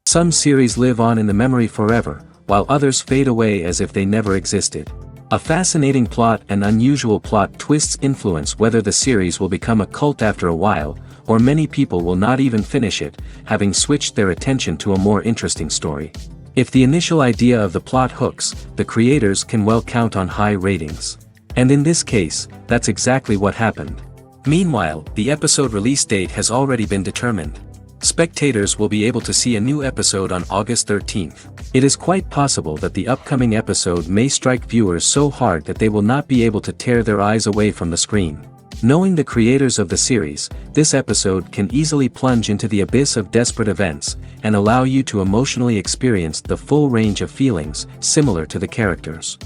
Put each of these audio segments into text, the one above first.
Some series live on in the memory forever, while others fade away as if they never existed. A fascinating plot and unusual plot twists influence whether the series will become a cult after a while, or many people will not even finish it, having switched their attention to a more interesting story. If the initial idea of the plot hooks, the creators can well count on high ratings. And in this case, that's exactly what happened. Meanwhile, the episode release date has already been determined. Spectators will be able to see a new episode on August 13th. It is quite possible that the upcoming episode may strike viewers so hard that they will not be able to tear their eyes away from the screen. Knowing the creators of the series, this episode can easily plunge into the abyss of desperate events, and allow you to emotionally experience the full range of feelings, similar to the characters.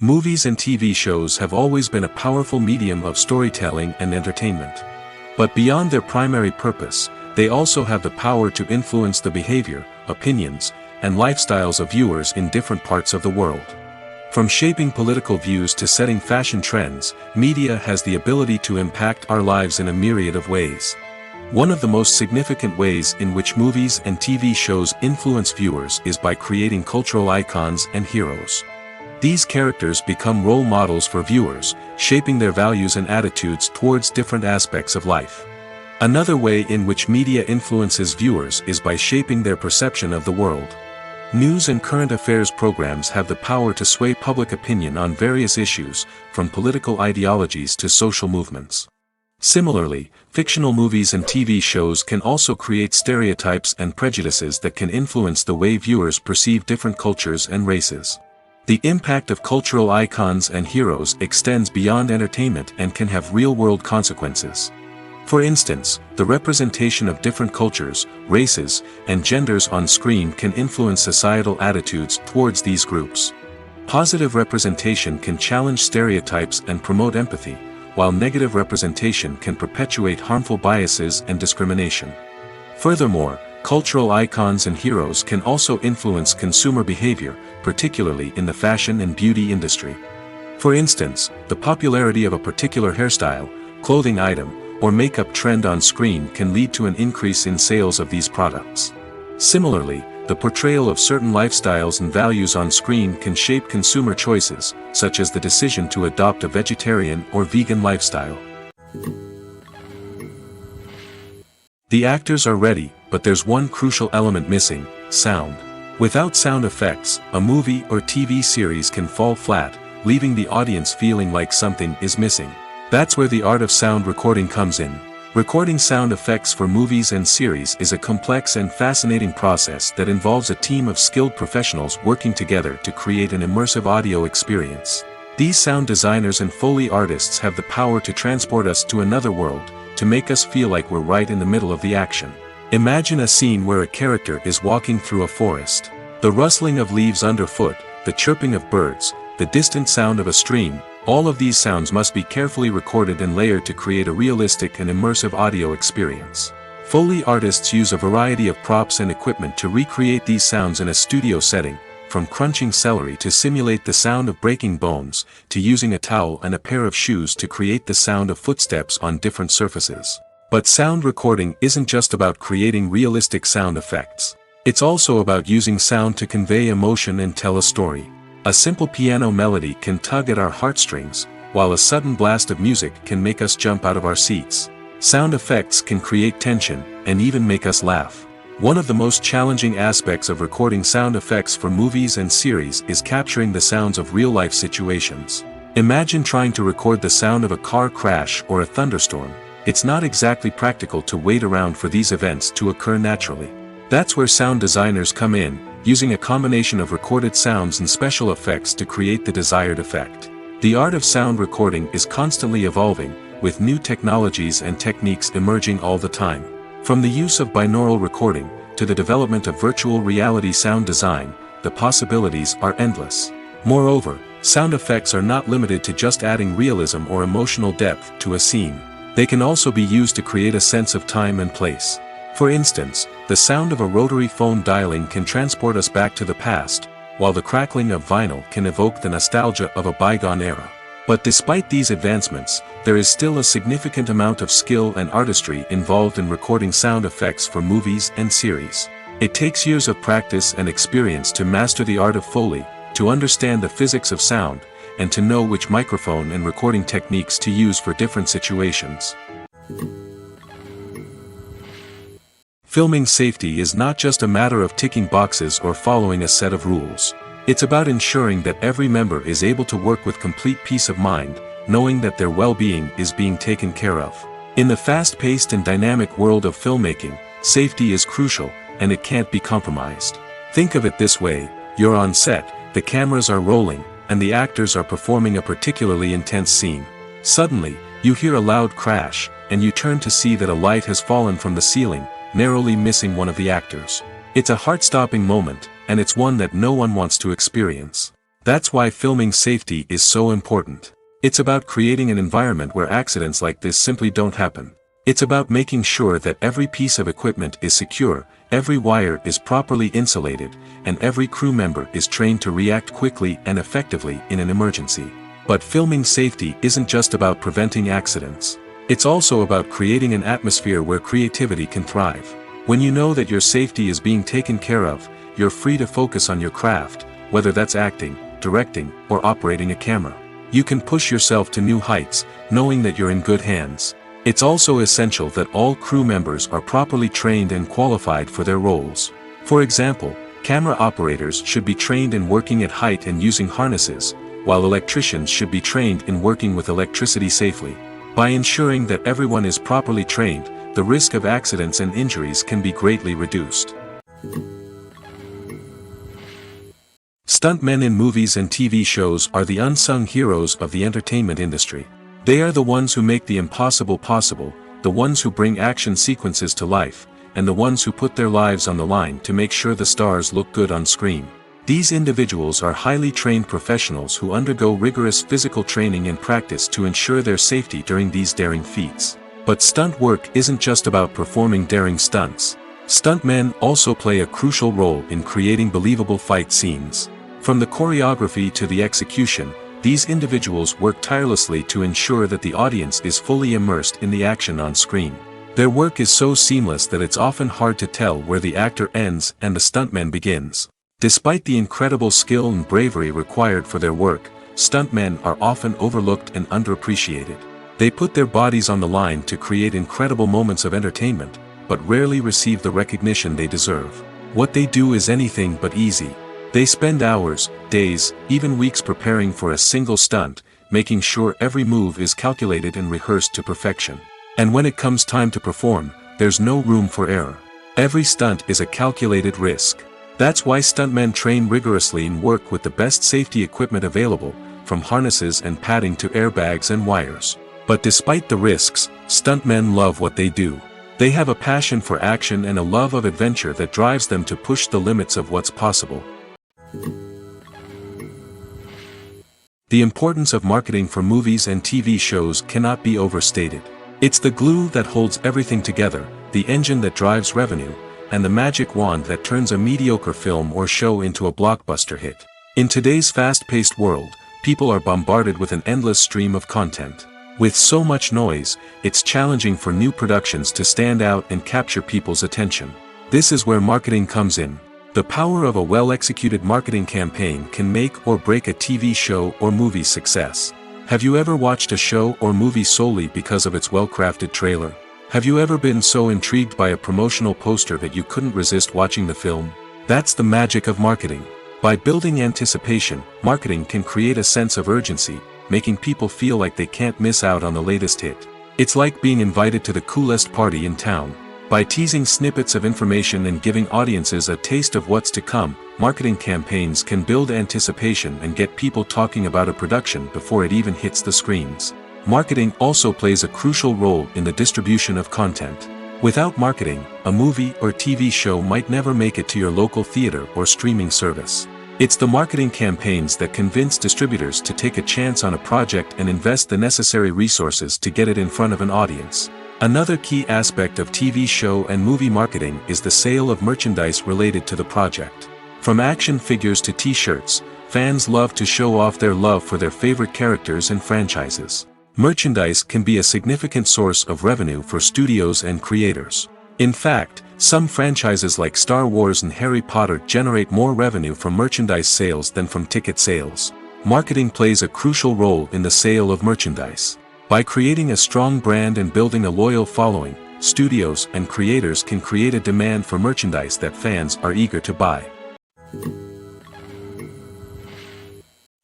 Movies and TV shows have always been a powerful medium of storytelling and entertainment. But beyond their primary purpose, they also have the power to influence the behavior, opinions, and lifestyles of viewers in different parts of the world. From shaping political views to setting fashion trends, media has the ability to impact our lives in a myriad of ways. One of the most significant ways in which movies and TV shows influence viewers is by creating cultural icons and heroes. These characters become role models for viewers, shaping their values and attitudes towards different aspects of life. Another way in which media influences viewers is by shaping their perception of the world. News and current affairs programs have the power to sway public opinion on various issues, from political ideologies to social movements. Similarly, fictional movies and TV shows can also create stereotypes and prejudices that can influence the way viewers perceive different cultures and races. The impact of cultural icons and heroes extends beyond entertainment and can have real-world consequences. For instance, the representation of different cultures, races, and genders on screen can influence societal attitudes towards these groups. Positive representation can challenge stereotypes and promote empathy, while negative representation can perpetuate harmful biases and discrimination. Furthermore, cultural icons and heroes can also influence consumer behavior, particularly in the fashion and beauty industry. For instance, the popularity of a particular hairstyle, clothing item, or makeup trend on screen can lead to an increase in sales of these products. Similarly, the portrayal of certain lifestyles and values on screen can shape consumer choices, such as the decision to adopt a vegetarian or vegan lifestyle. The actors are ready, but there's one crucial element missing: sound. Without sound effects, a movie or TV series can fall flat, leaving the audience feeling like something is missing. That's where the art of sound recording comes in. Recording sound effects for movies and series is a complex and fascinating process that involves a team of skilled professionals working together to create an immersive audio experience. These sound designers and Foley artists have the power to transport us to another world, to make us feel like we're right in the middle of the action. Imagine a scene where a character is walking through a forest. The rustling of leaves underfoot, the chirping of birds, the distant sound of a stream, all of these sounds must be carefully recorded and layered to create a realistic and immersive audio experience. Foley artists use a variety of props and equipment to recreate these sounds in a studio setting, from crunching celery to simulate the sound of breaking bones, to using a towel and a pair of shoes to create the sound of footsteps on different surfaces. But sound recording isn't just about creating realistic sound effects. It's also about using sound to convey emotion and tell a story. A simple piano melody can tug at our heartstrings, while a sudden blast of music can make us jump out of our seats. Sound effects can create tension, and even make us laugh. One of the most challenging aspects of recording sound effects for movies and series is capturing the sounds of real-life situations. Imagine trying to record the sound of a car crash or a thunderstorm. It's not exactly practical to wait around for these events to occur naturally. That's where sound designers come in, using a combination of recorded sounds and special effects to create the desired effect. The art of sound recording is constantly evolving, with new technologies and techniques emerging all the time. From the use of binaural recording, to the development of virtual reality sound design, the possibilities are endless. Moreover, sound effects are not limited to just adding realism or emotional depth to a scene. They can also be used to create a sense of time and place. For instance, the sound of a rotary phone dialing can transport us back to the past, while the crackling of vinyl can evoke the nostalgia of a bygone era. But despite these advancements, there is still a significant amount of skill and artistry involved in recording sound effects for movies and series. It takes years of practice and experience to master the art of Foley, to understand the physics of sound, and to know which microphone and recording techniques to use for different situations. Filming safety is not just a matter of ticking boxes or following a set of rules. It's about ensuring that every member is able to work with complete peace of mind, knowing that their well-being is being taken care of. In the fast-paced and dynamic world of filmmaking, safety is crucial, and it can't be compromised. Think of it this way: you're on set, the cameras are rolling, and the actors are performing a particularly intense scene. Suddenly, you hear a loud crash, and you turn to see that a light has fallen from the ceiling, narrowly missing one of the actors. It's a heart-stopping moment, and it's one that no one wants to experience. That's why filming safety is so important. It's about creating an environment where accidents like this simply don't happen. It's about making sure that every piece of equipment is secure, every wire is properly insulated, and every crew member is trained to react quickly and effectively in an emergency. But filming safety isn't just about preventing accidents. It's also about creating an atmosphere where creativity can thrive. When you know that your safety is being taken care of, you're free to focus on your craft, whether that's acting, directing, or operating a camera. You can push yourself to new heights, knowing that you're in good hands. It's also essential that all crew members are properly trained and qualified for their roles. For example, camera operators should be trained in working at height and using harnesses, while electricians should be trained in working with electricity safely. By ensuring that everyone is properly trained, the risk of accidents and injuries can be greatly reduced. Stuntmen in movies and TV shows are the unsung heroes of the entertainment industry. They are the ones who make the impossible possible, the ones who bring action sequences to life, and the ones who put their lives on the line to make sure the stars look good on screen. These individuals are highly trained professionals who undergo rigorous physical training and practice to ensure their safety during these daring feats. But stunt work isn't just about performing daring stunts. Stuntmen also play a crucial role in creating believable fight scenes. From the choreography to the execution, these individuals work tirelessly to ensure that the audience is fully immersed in the action on screen. Their work is so seamless that it's often hard to tell where the actor ends and the stuntman begins. Despite the incredible skill and bravery required for their work, stuntmen are often overlooked and underappreciated. They put their bodies on the line to create incredible moments of entertainment, but rarely receive the recognition they deserve. What they do is anything but easy. They spend hours, days, even weeks preparing for a single stunt, making sure every move is calculated and rehearsed to perfection. And when it comes time to perform, there's no room for error. Every stunt is a calculated risk. That's why stuntmen train rigorously and work with the best safety equipment available, from harnesses and padding to airbags and wires. But despite the risks, stuntmen love what they do. They have a passion for action and a love of adventure that drives them to push the limits of what's possible. The importance of marketing for movies and TV shows cannot be overstated. It's the glue that holds everything together, the engine that drives revenue, and the magic wand that turns a mediocre film or show into a blockbuster hit. In today's fast-paced world, people are bombarded with an endless stream of content. With so much noise, it's challenging for new productions to stand out and capture people's attention. This is where marketing comes in. The power of a well-executed marketing campaign can make or break a TV show or movie's success. Have you ever watched a show or movie solely because of its well-crafted trailer? Have you ever been so intrigued by a promotional poster that you couldn't resist watching the film? That's the magic of marketing. By building anticipation, marketing can create a sense of urgency, making people feel like they can't miss out on the latest hit. It's like being invited to the coolest party in town. By teasing snippets of information and giving audiences a taste of what's to come, marketing campaigns can build anticipation and get people talking about a production before it even hits the screens. Marketing also plays a crucial role in the distribution of content. Without marketing, a movie or TV show might never make it to your local theater or streaming service. It's the marketing campaigns that convince distributors to take a chance on a project and invest the necessary resources to get it in front of an audience. Another key aspect of TV show and movie marketing is the sale of merchandise related to the project. From action figures to t-shirts, fans love to show off their love for their favorite characters and franchises. Merchandise can be a significant source of revenue for studios and creators. In fact, some franchises like Star Wars and Harry Potter generate more revenue from merchandise sales than from ticket sales. Marketing plays a crucial role in the sale of merchandise. By creating a strong brand and building a loyal following, studios and creators can create a demand for merchandise that fans are eager to buy.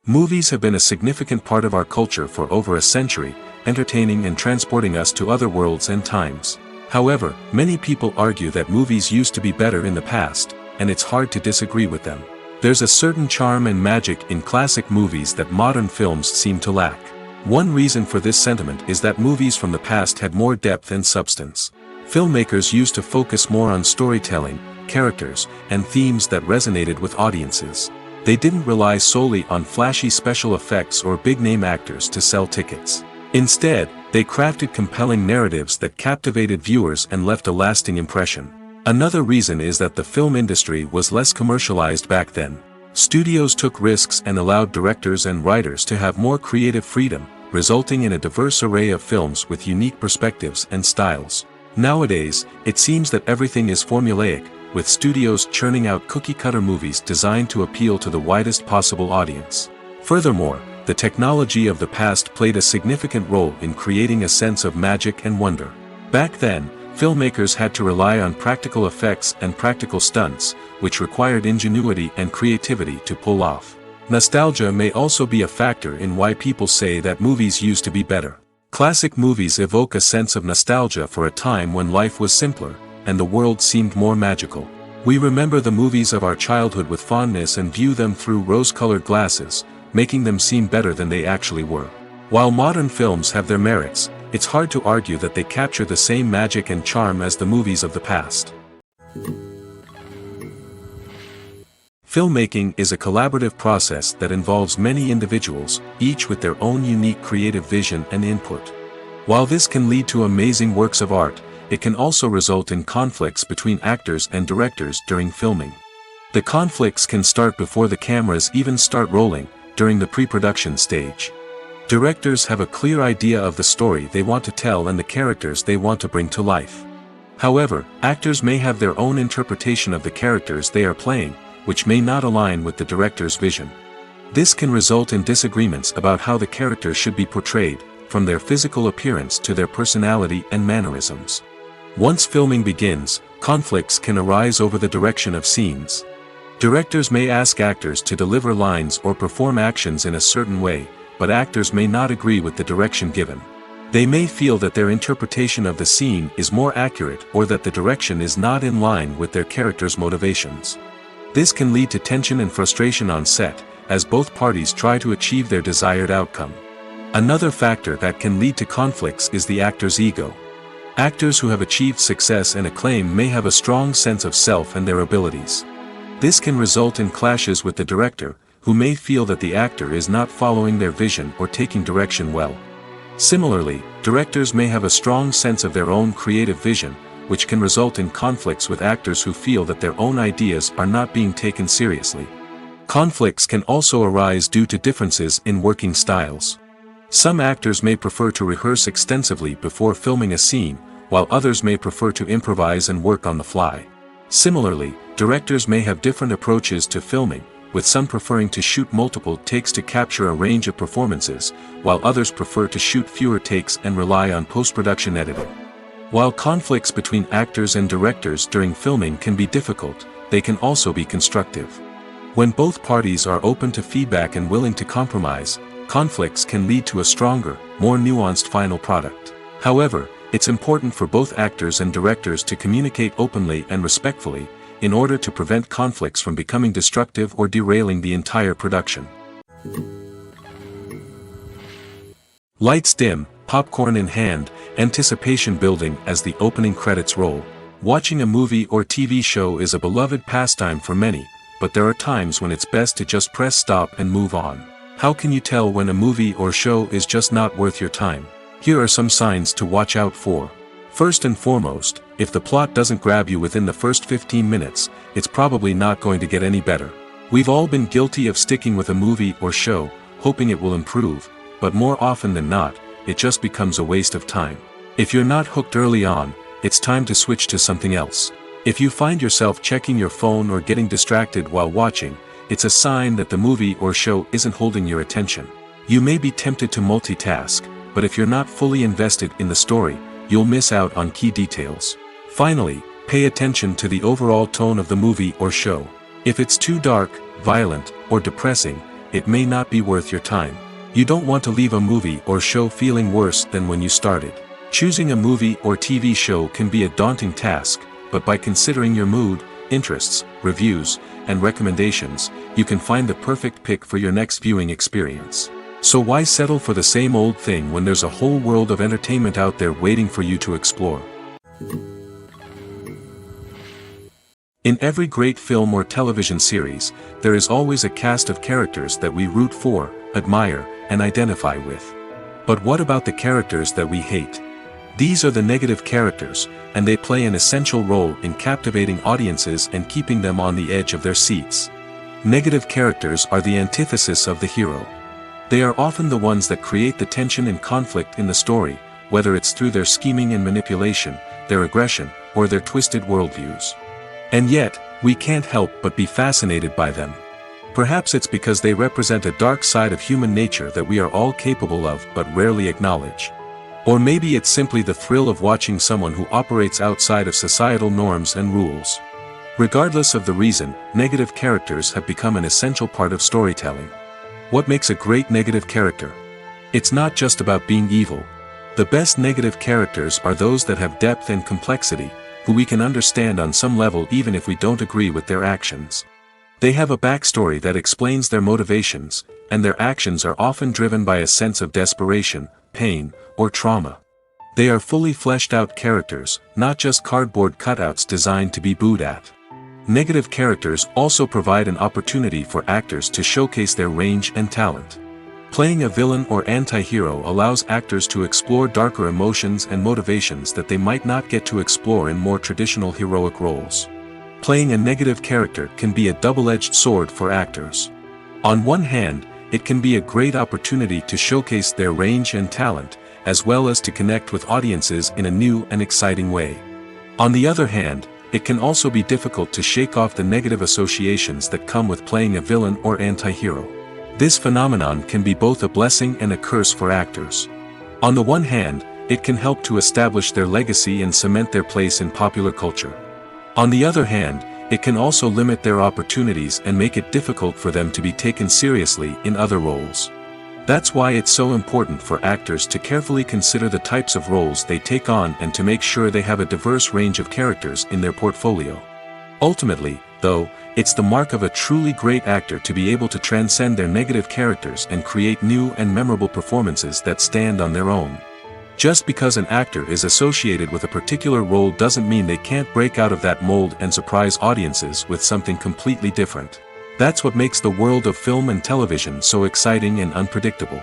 Movies have been a significant part of our culture for over a century, entertaining and transporting us to other worlds and times. However, many people argue that movies used to be better in the past, and it's hard to disagree with them. There's a certain charm and magic in classic movies that modern films seem to lack. One reason for this sentiment is that movies from the past had more depth and substance. Filmmakers used to focus more on storytelling, characters, and themes that resonated with audiences. They didn't rely solely on flashy special effects or big-name actors to sell tickets. Instead, they crafted compelling narratives that captivated viewers and left a lasting impression. Another reason is that the film industry was less commercialized back then. Studios took risks and allowed directors and writers to have more creative freedom, resulting in a diverse array of films with unique perspectives and styles. Nowadays, it seems that everything is formulaic, with studios churning out cookie-cutter movies designed to appeal to the widest possible audience. Furthermore, the technology of the past played a significant role in creating a sense of magic and wonder. Back then, filmmakers had to rely on practical effects and practical stunts, which required ingenuity and creativity to pull off. Nostalgia may also be a factor in why people say that movies used to be better. Classic movies evoke a sense of nostalgia for a time when life was simpler, and the world seemed more magical. We remember the movies of our childhood with fondness and view them through rose-colored glasses, making them seem better than they actually were. While modern films have their merits, it's hard to argue that they capture the same magic and charm as the movies of the past. Filmmaking is a collaborative process that involves many individuals, each with their own unique creative vision and input. While this can lead to amazing works of art, it can also result in conflicts between actors and directors during filming. The conflicts can start before the cameras even start rolling, during the pre-production stage. Directors have a clear idea of the story they want to tell and the characters they want to bring to life. However, actors may have their own interpretation of the characters they are playing, which may not align with the director's vision. This can result in disagreements about how the characters should be portrayed, from their physical appearance to their personality and mannerisms. Once filming begins, conflicts can arise over the direction of scenes. Directors may ask actors to deliver lines or perform actions in a certain way, but actors may not agree with the direction given. They may feel that their interpretation of the scene is more accurate or that the direction is not in line with their character's motivations. This can lead to tension and frustration on set, as both parties try to achieve their desired outcome. Another factor that can lead to conflicts is the actor's ego. Actors who have achieved success and acclaim may have a strong sense of self and their abilities. This can result in clashes with the director, who may feel that the actor is not following their vision or taking direction well. Similarly, directors may have a strong sense of their own creative vision, which can result in conflicts with actors who feel that their own ideas are not being taken seriously. Conflicts can also arise due to differences in working styles. Some actors may prefer to rehearse extensively before filming a scene, while others may prefer to improvise and work on the fly. Similarly, directors may have different approaches to filming, with some preferring to shoot multiple takes to capture a range of performances, while others prefer to shoot fewer takes and rely on post-production editing. While conflicts between actors and directors during filming can be difficult, they can also be constructive. When both parties are open to feedback and willing to compromise, conflicts can lead to a stronger, more nuanced final product. However, it's important for both actors and directors to communicate openly and respectfully, in order to prevent conflicts from becoming destructive or derailing the entire production. Lights dim, popcorn in hand, anticipation building as the opening credits roll. Watching a movie or TV show is a beloved pastime for many, but there are times when it's best to just press stop and move on. How can you tell when a movie or show is just not worth your time? Here are some signs to watch out for. First and foremost, if the plot doesn't grab you within the first 15 minutes, it's probably not going to get any better. We've all been guilty of sticking with a movie or show, hoping it will improve, but more often than not, it just becomes a waste of time. If you're not hooked early on, it's time to switch to something else. If you find yourself checking your phone or getting distracted while watching, it's a sign that the movie or show isn't holding your attention. You may be tempted to multitask, but if you're not fully invested in the story, you'll miss out on key details. Finally, pay attention to the overall tone of the movie or show. If it's too dark, violent, or depressing, it may not be worth your time. You don't want to leave a movie or show feeling worse than when you started. Choosing a movie or TV show can be a daunting task, but by considering your mood, interests, reviews, and recommendations, you can find the perfect pick for your next viewing experience. So why settle for the same old thing when there's a whole world of entertainment out there waiting for you to explore? In every great film or television series, there is always a cast of characters that we root for, admire, and identify with. But what about the characters that we hate? These are the negative characters, and they play an essential role in captivating audiences and keeping them on the edge of their seats. Negative characters are the antithesis of the hero. They are often the ones that create the tension and conflict in the story, whether it's through their scheming and manipulation, their aggression, or their twisted worldviews. And yet, we can't help but be fascinated by them. Perhaps it's because they represent a dark side of human nature that we are all capable of but rarely acknowledge. Or maybe it's simply the thrill of watching someone who operates outside of societal norms and rules. Regardless of the reason, negative characters have become an essential part of storytelling. What makes a great negative character? It's not just about being evil. The best negative characters are those that have depth and complexity, who we can understand on some level even if we don't agree with their actions. They have a backstory that explains their motivations, and their actions are often driven by a sense of desperation, pain, or trauma. They are fully fleshed out characters, not just cardboard cutouts designed to be booed at. Negative characters also provide an opportunity for actors to showcase their range and talent. Playing a villain or anti-hero allows actors to explore darker emotions and motivations that they might not get to explore in more traditional heroic roles. Playing a negative character can be a double-edged sword for actors. On one hand, it can be a great opportunity to showcase their range and talent, as well as to connect with audiences in a new and exciting way. On the other hand, it can also be difficult to shake off the negative associations that come with playing a villain or anti-hero. This phenomenon can be both a blessing and a curse for actors. On the one hand, it can help to establish their legacy and cement their place in popular culture. On the other hand, it can also limit their opportunities and make it difficult for them to be taken seriously in other roles. That's why it's so important for actors to carefully consider the types of roles they take on and to make sure they have a diverse range of characters in their portfolio. Ultimately, though, it's the mark of a truly great actor to be able to transcend their negative characters and create new and memorable performances that stand on their own. Just because an actor is associated with a particular role doesn't mean they can't break out of that mold and surprise audiences with something completely different. That's what makes the world of film and television so exciting and unpredictable.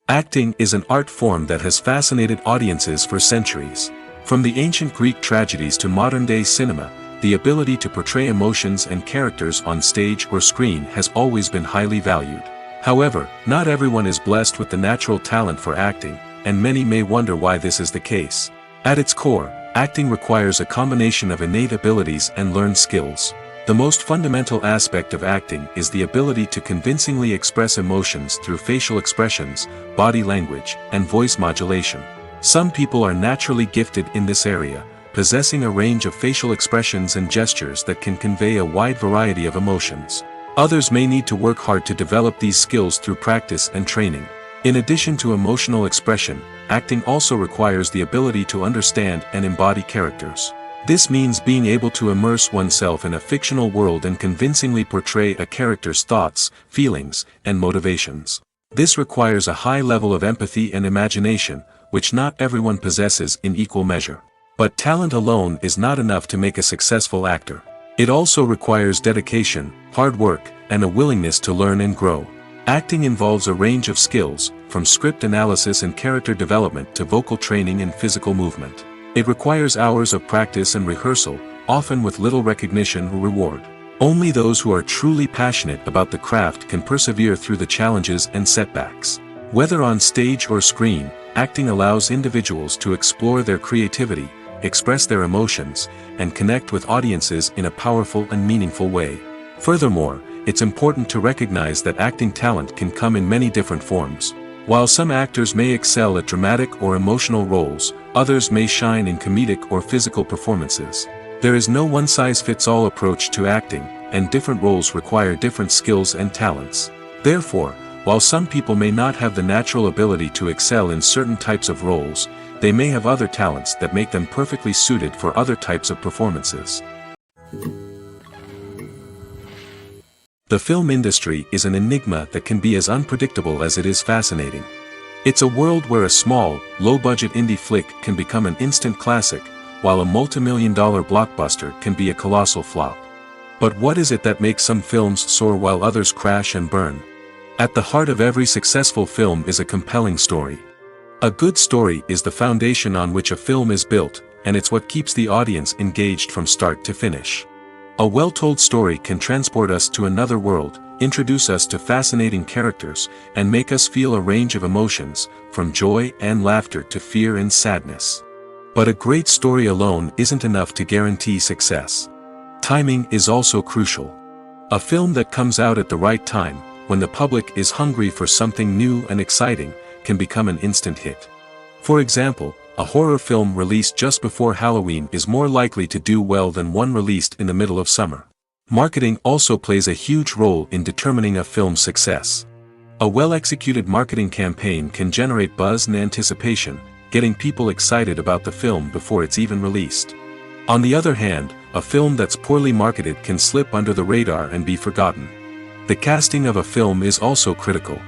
Acting is an art form that has fascinated audiences for centuries. From the ancient Greek tragedies to modern-day cinema, the ability to portray emotions and characters on stage or screen has always been highly valued. However, not everyone is blessed with the natural talent for acting, and many may wonder why this is the case. At its core, acting requires a combination of innate abilities and learned skills. The most fundamental aspect of acting is the ability to convincingly express emotions through facial expressions, body language, and voice modulation. Some people are naturally gifted in this area, possessing a range of facial expressions and gestures that can convey a wide variety of emotions. Others may need to work hard to develop these skills through practice and training. In addition to emotional expression, acting also requires the ability to understand and embody characters. This means being able to immerse oneself in a fictional world and convincingly portray a character's thoughts, feelings, and motivations. This requires a high level of empathy and imagination, which not everyone possesses in equal measure. But talent alone is not enough to make a successful actor. It also requires dedication, hard work, and a willingness to learn and grow. Acting involves a range of skills, from script analysis and character development to vocal training and physical movement. It requires hours of practice and rehearsal, often with little recognition or reward. Only those who are truly passionate about the craft can persevere through the challenges and setbacks. Whether on stage or screen, acting allows individuals to explore their creativity, express their emotions, and connect with audiences in a powerful and meaningful way. Furthermore, it's important to recognize that acting talent can come in many different forms. While some actors may excel at dramatic or emotional roles, others may shine in comedic or physical performances. There is no one-size-fits-all approach to acting, and different roles require different skills and talents. Therefore, while some people may not have the natural ability to excel in certain types of roles, they may have other talents that make them perfectly suited for other types of performances. The film industry is an enigma that can be as unpredictable as it is fascinating. It's a world where a small, low-budget indie flick can become an instant classic, while a multi-million-dollar blockbuster can be a colossal flop. But what is it that makes some films soar while others crash and burn? At the heart of every successful film is a compelling story. A good story is the foundation on which a film is built, and it's what keeps the audience engaged from start to finish. A well-told story can transport us to another world, introduce us to fascinating characters, and make us feel a range of emotions, from joy and laughter to fear and sadness. But a great story alone isn't enough to guarantee success. Timing is also crucial. A film that comes out at the right time, when the public is hungry for something new and exciting, can become an instant hit. For example, a horror film released just before Halloween is more likely to do well than one released in the middle of summer. Marketing also plays a huge role in determining a film's success. A well-executed marketing campaign can generate buzz and anticipation, getting people excited about the film before it's even released. On the other hand, a film that's poorly marketed can slip under the radar and be forgotten. The casting of a film is also critical.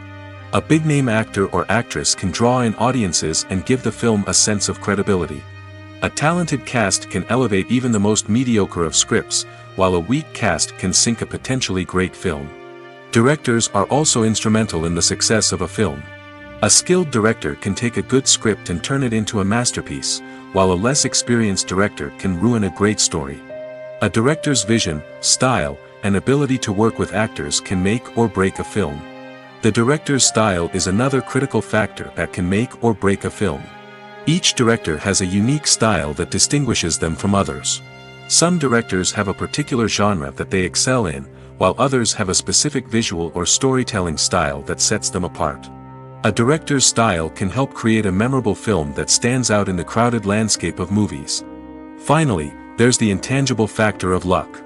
A big-name actor or actress can draw in audiences and give the film a sense of credibility. A talented cast can elevate even the most mediocre of scripts, while a weak cast can sink a potentially great film. Directors are also instrumental in the success of a film. A skilled director can take a good script and turn it into a masterpiece, while a less experienced director can ruin a great story. A director's vision, style, and ability to work with actors can make or break a film. The director's style is another critical factor that can make or break a film. Each director has a unique style that distinguishes them from others. Some directors have a particular genre that they excel in, while others have a specific visual or storytelling style that sets them apart. A director's style can help create a memorable film that stands out in the crowded landscape of movies. Finally, there's the intangible factor of luck.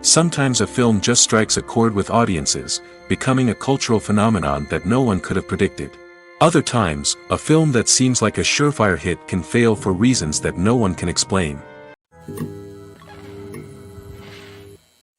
Sometimes a film just strikes a chord with audiences, becoming a cultural phenomenon that no one could have predicted. Other times, a film that seems like a surefire hit can fail for reasons that no one can explain.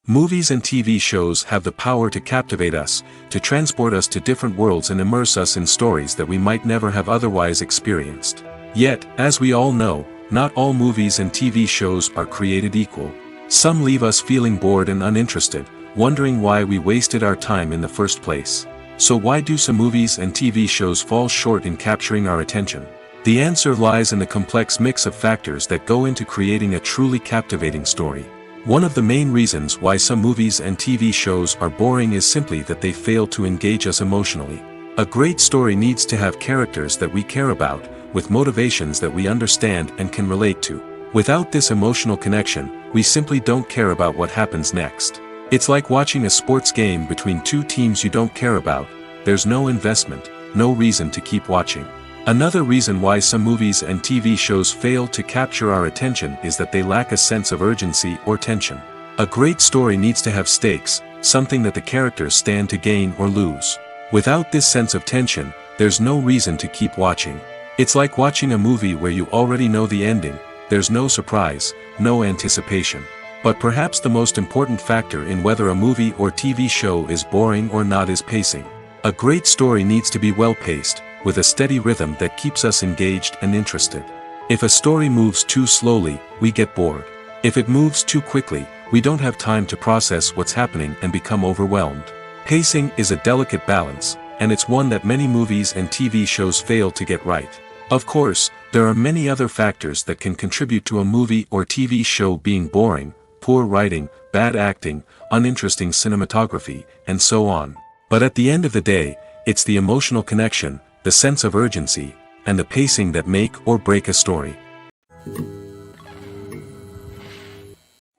Movies and TV shows have the power to captivate us, to transport us to different worlds and immerse us in stories that we might never have otherwise experienced. Yet, as we all know, not all movies and TV shows are created equal. Some leave us feeling bored and uninterested, wondering why we wasted our time in the first place. So why do some movies and TV shows fall short in capturing our attention? The answer lies in the complex mix of factors that go into creating a truly captivating story. One of the main reasons why some movies and TV shows are boring is simply that they fail to engage us emotionally. A great story needs to have characters that we care about, with motivations that we understand and can relate to. Without this emotional connection, we simply don't care about what happens next. It's like watching a sports game between two teams you don't care about. There's no investment, no reason to keep watching. Another reason why some movies and TV shows fail to capture our attention is that they lack a sense of urgency or tension. A great story needs to have stakes, something that the characters stand to gain or lose. Without this sense of tension, there's no reason to keep watching. It's like watching a movie where you already know the ending. There's no surprise, no anticipation. But perhaps the most important factor in whether a movie or TV show is boring or not is pacing. A great story needs to be well-paced, with a steady rhythm that keeps us engaged and interested. If a story moves too slowly, we get bored. If it moves too quickly, we don't have time to process what's happening and become overwhelmed. Pacing is a delicate balance, and it's one that many movies and TV shows fail to get right. Of course, there are many other factors that can contribute to a movie or TV show being boring: poor writing, bad acting, uninteresting cinematography, and so on. But at the end of the day, it's the emotional connection, the sense of urgency, and the pacing that make or break a story.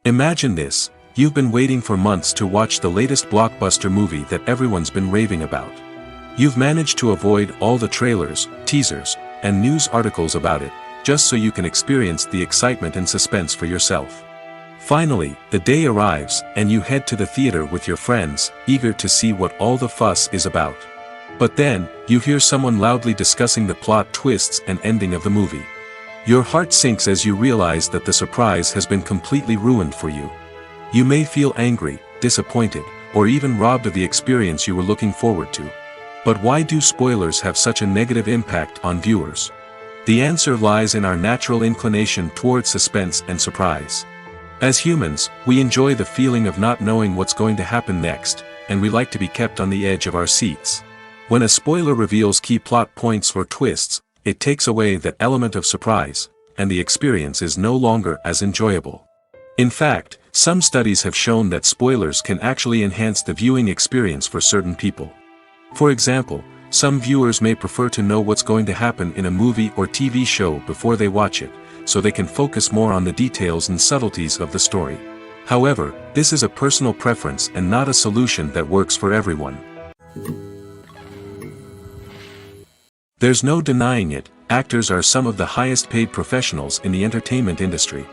Imagine this: you've been waiting for months to watch the latest blockbuster movie that everyone's been raving about. You've managed to avoid all the trailers, teasers, and news articles about it, just so you can experience the excitement and suspense for yourself. Finally, the day arrives, and you head to the theater with your friends, eager to see what all the fuss is about. But then, you hear someone loudly discussing the plot twists and ending of the movie. Your heart sinks as you realize that the surprise has been completely ruined for you. You may feel angry, disappointed, or even robbed of the experience you were looking forward to. But why do spoilers have such a negative impact on viewers? The answer lies in our natural inclination towards suspense and surprise. As humans, we enjoy the feeling of not knowing what's going to happen next, and we like to be kept on the edge of our seats. When a spoiler reveals key plot points or twists, it takes away that element of surprise, and the experience is no longer as enjoyable. In fact, some studies have shown that spoilers can actually enhance the viewing experience for certain people. For example, some viewers may prefer to know what's going to happen in a movie or TV show before they watch it, so they can focus more on the details and subtleties of the story. However, this is a personal preference and not a solution that works for everyone. There's no denying it, actors are some of the highest paid professionals in the entertainment industry.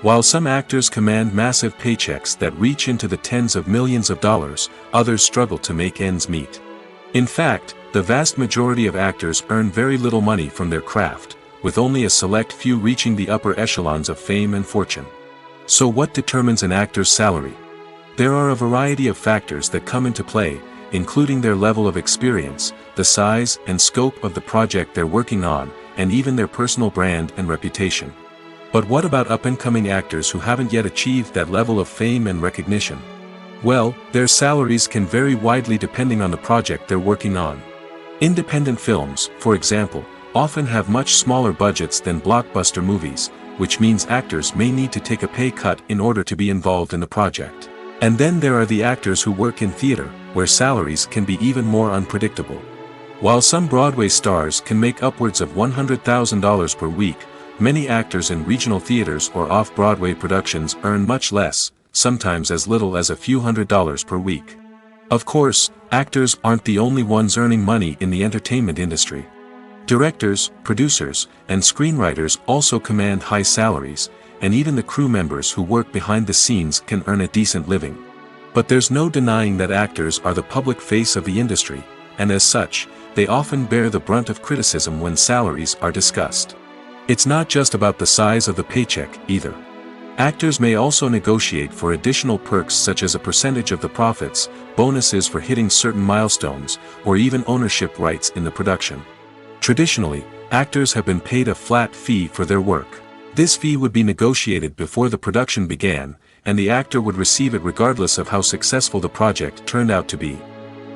While some actors command massive paychecks that reach into the tens of millions of dollars, others struggle to make ends meet. In fact, the vast majority of actors earn very little money from their craft, with only a select few reaching the upper echelons of fame and fortune. So what determines an actor's salary? There are a variety of factors that come into play, including their level of experience, the size and scope of the project they're working on, and even their personal brand and reputation. But what about up-and-coming actors who haven't yet achieved that level of fame and recognition? Well, their salaries can vary widely depending on the project they're working on. Independent films, for example, often have much smaller budgets than blockbuster movies, which means actors may need to take a pay cut in order to be involved in the project. And then there are the actors who work in theater, where salaries can be even more unpredictable. While some Broadway stars can make upwards of $100,000 per week, many actors in regional theaters or off-Broadway productions earn much less, sometimes as little as a few $100s per week. Of course, actors aren't the only ones earning money in the entertainment industry. Directors, producers, and screenwriters also command high salaries, and even the crew members who work behind the scenes can earn a decent living. But there's no denying that actors are the public face of the industry, and as such, they often bear the brunt of criticism when salaries are discussed. It's not just about the size of the paycheck, either. Actors may also negotiate for additional perks such as a percentage of the profits, bonuses for hitting certain milestones, or even ownership rights in the production. Traditionally, actors have been paid a flat fee for their work. This fee would be negotiated before the production began, and the actor would receive it regardless of how successful the project turned out to be.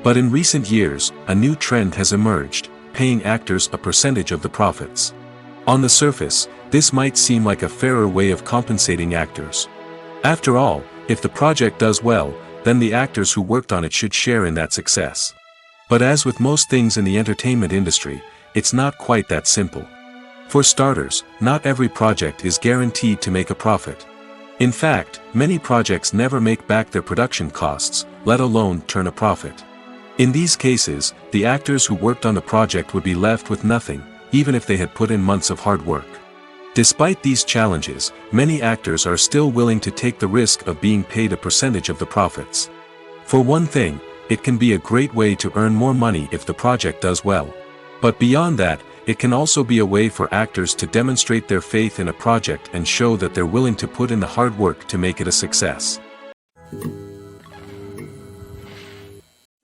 But in recent years, a new trend has emerged, paying actors a percentage of the profits. On the surface, this might seem like a fairer way of compensating actors. After all, if the project does well, then the actors who worked on it should share in that success. But as with most things in the entertainment industry, it's not quite that simple. For starters, not every project is guaranteed to make a profit. In fact, many projects never make back their production costs, let alone turn a profit. In these cases, the actors who worked on the project would be left with nothing, even if they had put in months of hard work. Despite these challenges, many actors are still willing to take the risk of being paid a percentage of the profits. For one thing, it can be a great way to earn more money if the project does well. But beyond that, it can also be a way for actors to demonstrate their faith in a project and show that they're willing to put in the hard work to make it a success.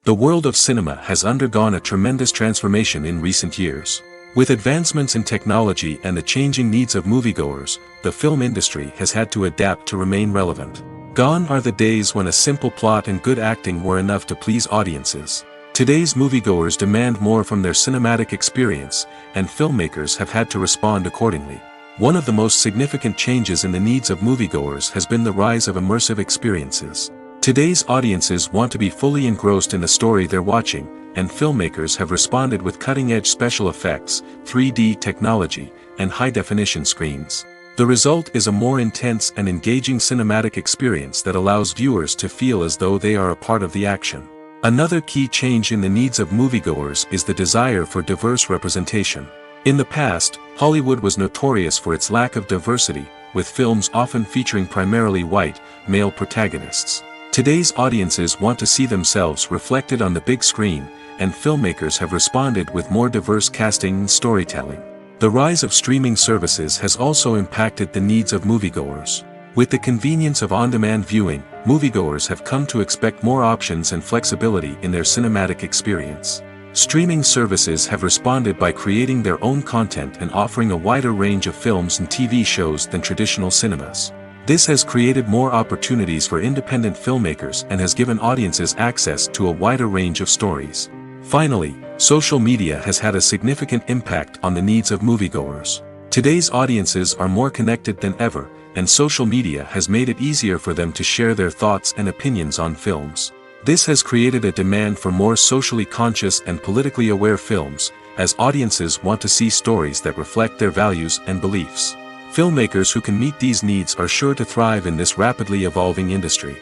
The world of cinema has undergone a tremendous transformation in recent years. With advancements in technology and the changing needs of moviegoers, the film industry has had to adapt to remain relevant. Gone are the days when a simple plot and good acting were enough to please audiences. Today's moviegoers demand more from their cinematic experience, and filmmakers have had to respond accordingly. One of the most significant changes in the needs of moviegoers has been the rise of immersive experiences. Today's audiences want to be fully engrossed in the story they're watching, and filmmakers have responded with cutting-edge special effects, 3D technology, and high-definition screens. The result is a more intense and engaging cinematic experience that allows viewers to feel as though they are a part of the action. Another key change in the needs of moviegoers is the desire for diverse representation. In the past, Hollywood was notorious for its lack of diversity, with films often featuring primarily white, male protagonists. Today's audiences want to see themselves reflected on the big screen, and filmmakers have responded with more diverse casting and storytelling. The rise of streaming services has also impacted the needs of moviegoers. With the convenience of on-demand viewing, moviegoers have come to expect more options and flexibility in their cinematic experience. Streaming services have responded by creating their own content and offering a wider range of films and TV shows than traditional cinemas. This has created more opportunities for independent filmmakers and has given audiences access to a wider range of stories. Finally, social media has had a significant impact on the needs of moviegoers. Today's audiences are more connected than ever, and social media has made it easier for them to share their thoughts and opinions on films. This has created a demand for more socially conscious and politically aware films, as audiences want to see stories that reflect their values and beliefs. Filmmakers who can meet these needs are sure to thrive in this rapidly evolving industry.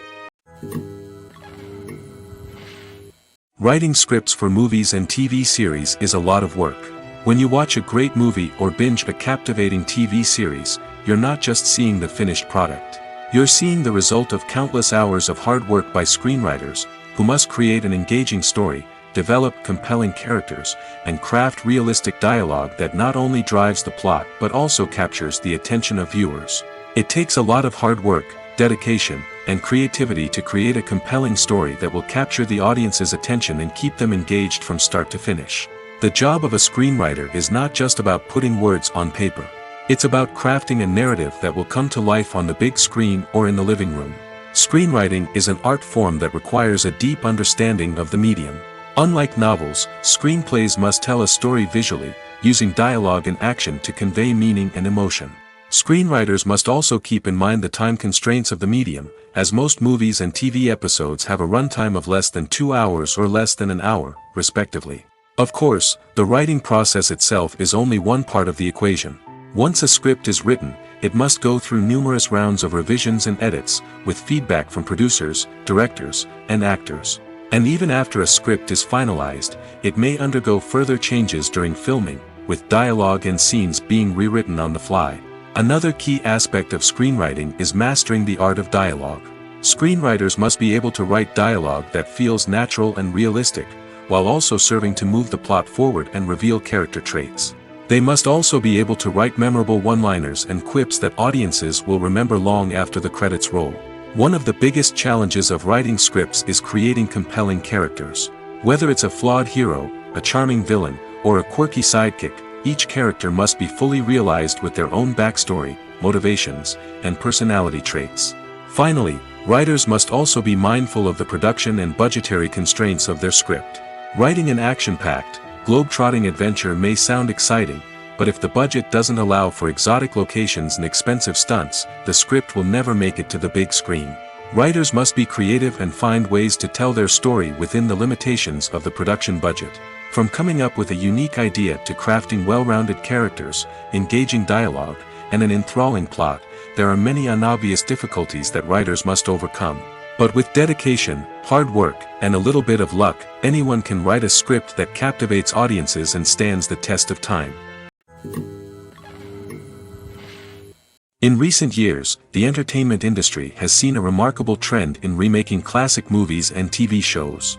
Writing scripts for movies and TV series is a lot of work. When you watch a great movie or binge a captivating TV series, you're not just seeing the finished product. You're seeing the result of countless hours of hard work by screenwriters, who must create an engaging story, develop compelling characters, and craft realistic dialogue that not only drives the plot but also captures the attention of viewers. It takes a lot of hard work, dedication, and creativity to create a compelling story that will capture the audience's attention and keep them engaged from start to finish. The job of a screenwriter is not just about putting words on paper. It's about crafting a narrative that will come to life on the big screen or in the living room. Screenwriting is an art form that requires a deep understanding of the medium. Unlike novels, screenplays must tell a story visually, using dialogue and action to convey meaning and emotion. Screenwriters must also keep in mind the time constraints of the medium, as most movies and TV episodes have a runtime of less than 2 hours or less than an hour, respectively. Of course, the writing process itself is only one part of the equation. Once a script is written, it must go through numerous rounds of revisions and edits, with feedback from producers, directors, and actors. And even after a script is finalized, it may undergo further changes during filming, with dialogue and scenes being rewritten on the fly. Another key aspect of screenwriting is mastering the art of dialogue. Screenwriters must be able to write dialogue that feels natural and realistic, while also serving to move the plot forward and reveal character traits. They must also be able to write memorable one-liners and quips that audiences will remember long after the credits roll. One of the biggest challenges of writing scripts is creating compelling characters. Whether it's a flawed hero, a charming villain, or a quirky sidekick, each character must be fully realized with their own backstory, motivations, and personality traits. Finally, writers must also be mindful of the production and budgetary constraints of their script. Writing an action-packed, globe-trotting adventure may sound exciting, but if the budget doesn't allow for exotic locations and expensive stunts, the script will never make it to the big screen. Writers must be creative and find ways to tell their story within the limitations of the production budget. From coming up with a unique idea to crafting well-rounded characters, engaging dialogue, and an enthralling plot, there are many unobvious difficulties that writers must overcome. But with dedication, hard work, and a little bit of luck, anyone can write a script that captivates audiences and stands the test of time. In recent years, the entertainment industry has seen a remarkable trend in remaking classic movies and TV shows.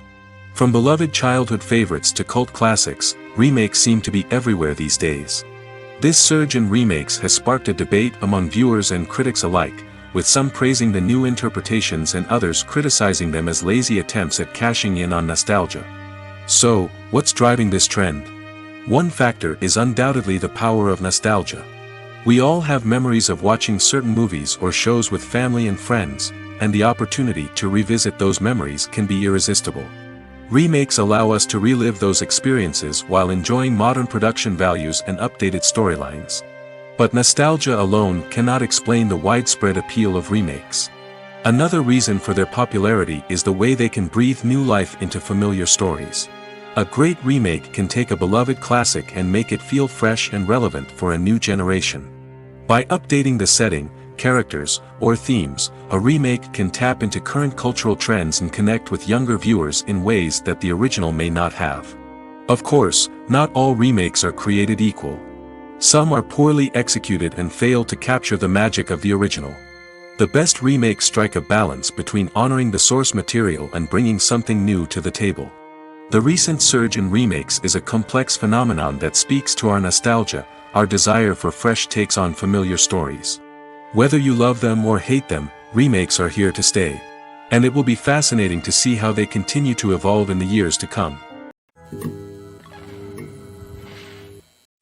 From beloved childhood favorites to cult classics, remakes seem to be everywhere these days. This surge in remakes has sparked a debate among viewers and critics alike, with some praising the new interpretations and others criticizing them as lazy attempts at cashing in on nostalgia. So, what's driving this trend? One factor is undoubtedly the power of nostalgia. We all have memories of watching certain movies or shows with family and friends, and the opportunity to revisit those memories can be irresistible. Remakes allow us to relive those experiences while enjoying modern production values and updated storylines. But nostalgia alone cannot explain the widespread appeal of remakes. Another reason for their popularity is the way they can breathe new life into familiar stories. A great remake can take a beloved classic and make it feel fresh and relevant for a new generation. By updating the setting, characters, or themes, a remake can tap into current cultural trends and connect with younger viewers in ways that the original may not have. Of course, not all remakes are created equal. Some are poorly executed and fail to capture the magic of the original. The best remakes strike a balance between honoring the source material and bringing something new to the table. The recent surge in remakes is a complex phenomenon that speaks to our nostalgia, our desire for fresh takes on familiar stories. Whether you love them or hate them, remakes are here to stay. And it will be fascinating to see how they continue to evolve in the years to come.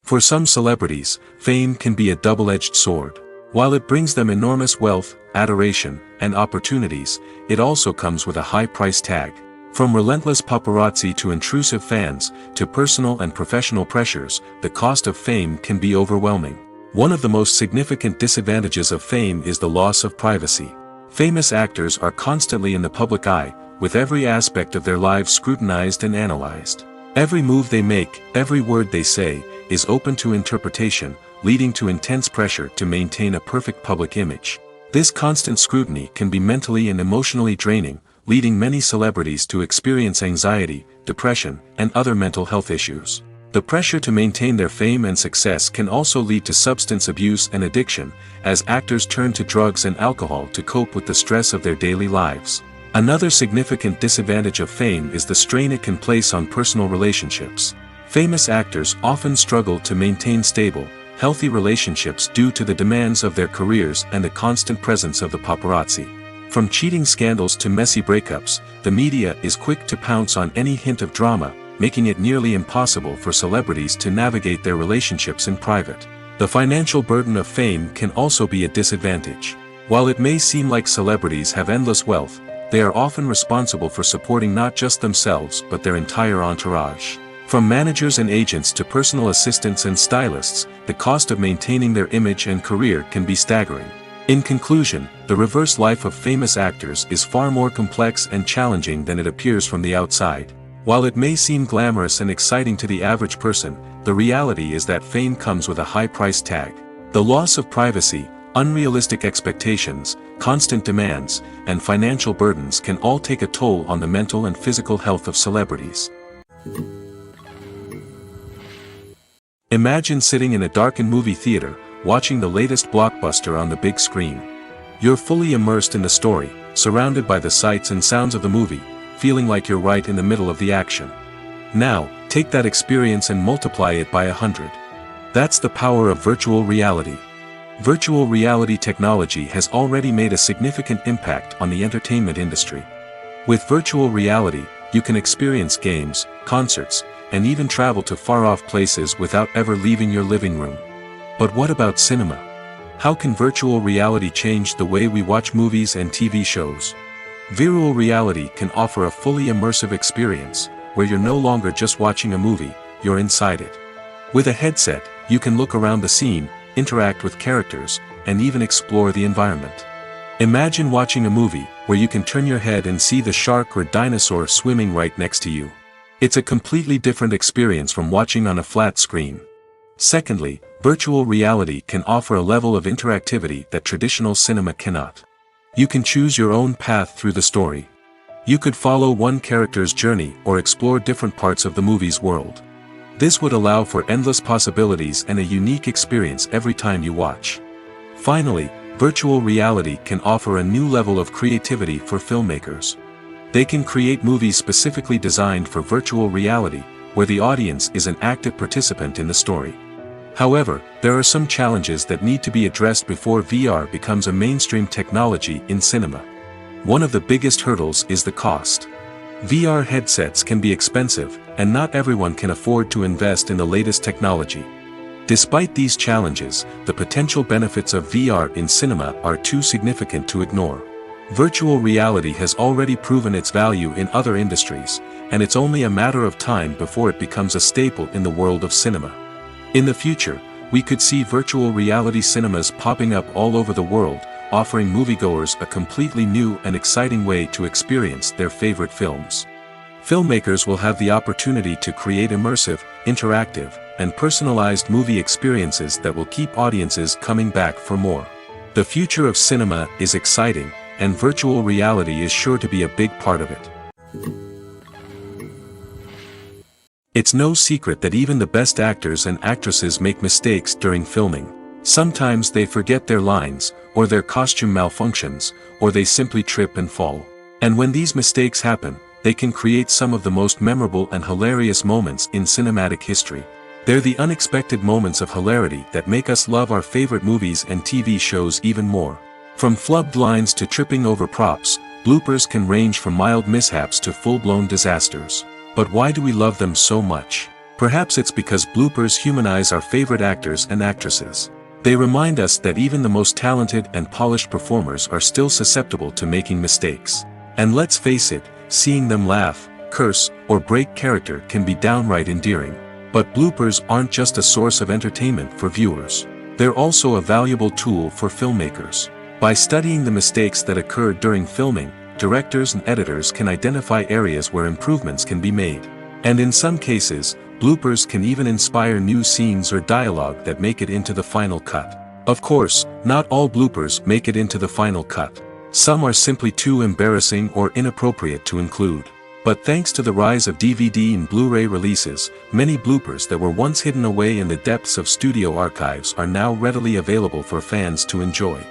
For some celebrities, fame can be a double-edged sword. While it brings them enormous wealth, adoration, and opportunities, it also comes with a high price tag. From relentless paparazzi to intrusive fans, to personal and professional pressures, the cost of fame can be overwhelming. One of the most significant disadvantages of fame is the loss of privacy. Famous actors are constantly in the public eye, with every aspect of their lives scrutinized and analyzed. Every move they make, every word they say, is open to interpretation, leading to intense pressure to maintain a perfect public image. This constant scrutiny can be mentally and emotionally draining, leading many celebrities to experience anxiety, depression, and other mental health issues. The pressure to maintain their fame and success can also lead to substance abuse and addiction, as actors turn to drugs and alcohol to cope with the stress of their daily lives. Another significant disadvantage of fame is the strain it can place on personal relationships. Famous actors often struggle to maintain stable, healthy relationships due to the demands of their careers and the constant presence of the paparazzi. From cheating scandals to messy breakups, the media is quick to pounce on any hint of drama, making it nearly impossible for celebrities to navigate their relationships in private. The financial burden of fame can also be a disadvantage. While it may seem like celebrities have endless wealth, they are often responsible for supporting not just themselves but their entire entourage. From managers and agents to personal assistants and stylists, the cost of maintaining their image and career can be staggering. In conclusion, the reverse life of famous actors is far more complex and challenging than it appears from the outside. While it may seem glamorous and exciting to the average person, the reality is that fame comes with a high price tag. The loss of privacy, unrealistic expectations, constant demands, and financial burdens can all take a toll on the mental and physical health of celebrities. Imagine sitting in a darkened movie theater, watching the latest blockbuster on the big screen. You're fully immersed in the story, surrounded by the sights and sounds of the movie, feeling like you're right in the middle of the action. Now, take that experience and multiply it by 100. That's the power of virtual reality. Virtual reality technology has already made a significant impact on the entertainment industry. With virtual reality, you can experience games, concerts, and even travel to far-off places without ever leaving your living room. But what about cinema? How can virtual reality change the way we watch movies and TV shows? Virtual reality can offer a fully immersive experience, where you're no longer just watching a movie, you're inside it. With a headset, you can look around the scene, interact with characters, and even explore the environment. Imagine watching a movie, where you can turn your head and see the shark or dinosaur swimming right next to you. It's a completely different experience from watching on a flat screen. Secondly, virtual reality can offer a level of interactivity that traditional cinema cannot. You can choose your own path through the story. You could follow one character's journey or explore different parts of the movie's world. This would allow for endless possibilities and a unique experience every time you watch. Finally, virtual reality can offer a new level of creativity for filmmakers. They can create movies specifically designed for virtual reality, where the audience is an active participant in the story. However, there are some challenges that need to be addressed before VR becomes a mainstream technology in cinema. One of the biggest hurdles is the cost. VR headsets can be expensive, and not everyone can afford to invest in the latest technology. Despite these challenges, the potential benefits of VR in cinema are too significant to ignore. Virtual reality has already proven its value in other industries, and it's only a matter of time before it becomes a staple in the world of cinema. In the future, we could see virtual reality cinemas popping up all over the world, offering moviegoers a completely new and exciting way to experience their favorite films. Filmmakers will have the opportunity to create immersive, interactive, and personalized movie experiences that will keep audiences coming back for more. The future of cinema is exciting, and virtual reality is sure to be a big part of it. It's no secret that even the best actors and actresses make mistakes during filming. Sometimes they forget their lines, or their costume malfunctions, or they simply trip and fall. And when these mistakes happen, they can create some of the most memorable and hilarious moments in cinematic history. They're the unexpected moments of hilarity that make us love our favorite movies and TV shows even more. From flubbed lines to tripping over props, bloopers can range from mild mishaps to full-blown disasters. But why do we love them so much? Perhaps it's because bloopers humanize our favorite actors and actresses. They remind us that even the most talented and polished performers are still susceptible to making mistakes. And let's face it, seeing them laugh, curse, or break character can be downright endearing. But bloopers aren't just a source of entertainment for viewers. They're also a valuable tool for filmmakers. By studying the mistakes that occurred during filming, directors and editors can identify areas where improvements can be made. And in some cases, bloopers can even inspire new scenes or dialogue that make it into the final cut. Of course, not all bloopers make it into the final cut. Some are simply too embarrassing or inappropriate to include. But thanks to the rise of DVD and Blu-ray releases, many bloopers that were once hidden away in the depths of studio archives are now readily available for fans to enjoy.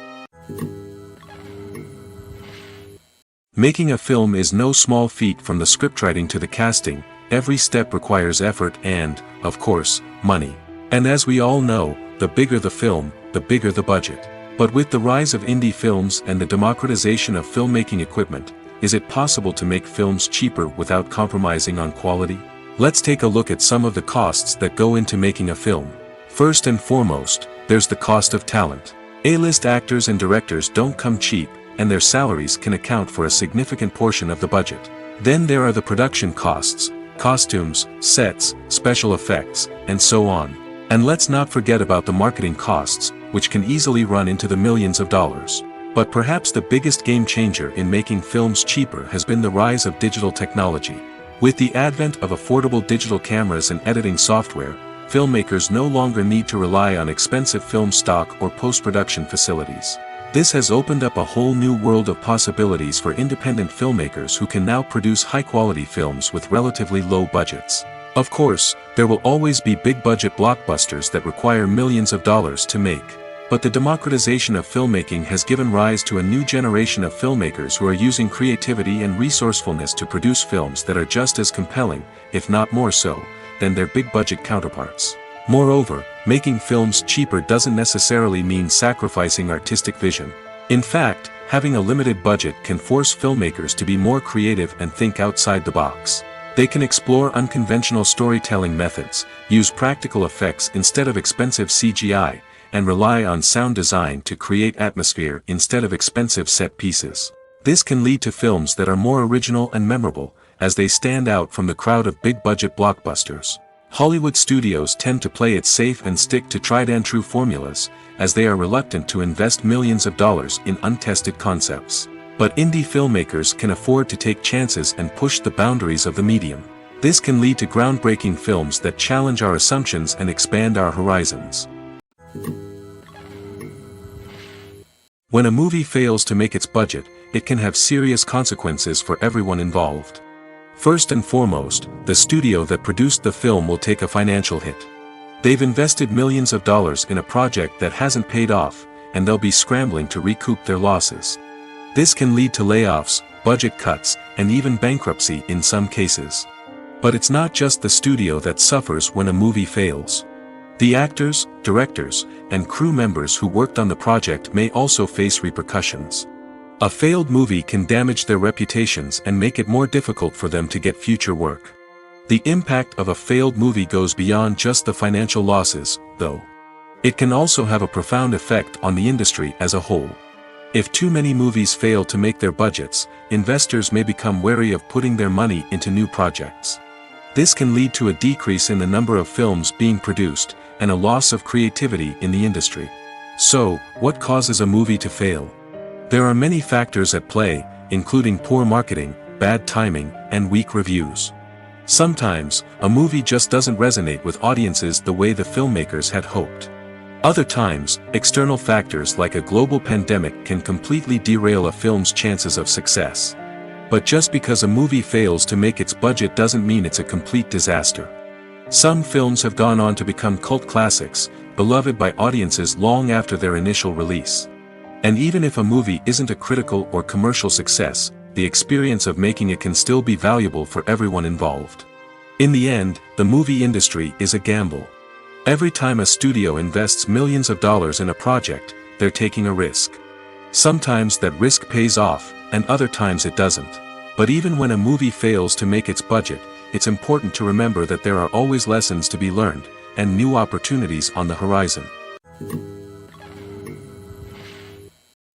Making a film is no small feat. From the scriptwriting to the casting, every step requires effort and, of course, money. And as we all know, the bigger the film, the bigger the budget. But with the rise of indie films and the democratization of filmmaking equipment, is it possible to make films cheaper without compromising on quality? Let's take a look at some of the costs that go into making a film. First and foremost, there's the cost of talent. A-list actors and directors don't come cheap, and their salaries can account for a significant portion of the budget. Then there are the production costs, costumes, sets, special effects, and so on. And let's not forget about the marketing costs, which can easily run into the millions of dollars. But perhaps the biggest game changer in making films cheaper has been the rise of digital technology. With the advent of affordable digital cameras and editing software, filmmakers no longer need to rely on expensive film stock or post-production facilities. This has opened up a whole new world of possibilities for independent filmmakers who can now produce high-quality films with relatively low budgets. Of course, there will always be big-budget blockbusters that require millions of dollars to make. But the democratization of filmmaking has given rise to a new generation of filmmakers who are using creativity and resourcefulness to produce films that are just as compelling, if not more so, than their big-budget counterparts. Moreover, making films cheaper doesn't necessarily mean sacrificing artistic vision. In fact, having a limited budget can force filmmakers to be more creative and think outside the box. They can explore unconventional storytelling methods, use practical effects instead of expensive CGI, and rely on sound design to create atmosphere instead of expensive set pieces. This can lead to films that are more original and memorable, as they stand out from the crowd of big-budget blockbusters. Hollywood studios tend to play it safe and stick to tried-and-true formulas, as they are reluctant to invest millions of dollars in untested concepts. But indie filmmakers can afford to take chances and push the boundaries of the medium. This can lead to groundbreaking films that challenge our assumptions and expand our horizons. When a movie fails to make its budget, it can have serious consequences for everyone involved. First and foremost, the studio that produced the film will take a financial hit. They've invested millions of dollars in a project that hasn't paid off, and they'll be scrambling to recoup their losses. This can lead to layoffs, budget cuts, and even bankruptcy in some cases. But it's not just the studio that suffers when a movie fails. The actors, directors, and crew members who worked on the project may also face repercussions. A failed movie can damage their reputations and make it more difficult for them to get future work. The impact of a failed movie goes beyond just the financial losses, though. It can also have a profound effect on the industry as a whole. If too many movies fail to make their budgets, investors may become wary of putting their money into new projects. This can lead to a decrease in the number of films being produced, and a loss of creativity in the industry. So, what causes a movie to fail? There are many factors at play, including poor marketing, bad timing, and weak reviews. Sometimes, a movie just doesn't resonate with audiences the way the filmmakers had hoped. Other times, external factors like a global pandemic can completely derail a film's chances of success. But just because a movie fails to make its budget doesn't mean it's a complete disaster. Some films have gone on to become cult classics, beloved by audiences long after their initial release. And even if a movie isn't a critical or commercial success, the experience of making it can still be valuable for everyone involved. In the end, the movie industry is a gamble. Every time a studio invests millions of dollars in a project, they're taking a risk. Sometimes that risk pays off, and other times it doesn't. But even when a movie fails to make its budget, it's important to remember that there are always lessons to be learned, and new opportunities on the horizon.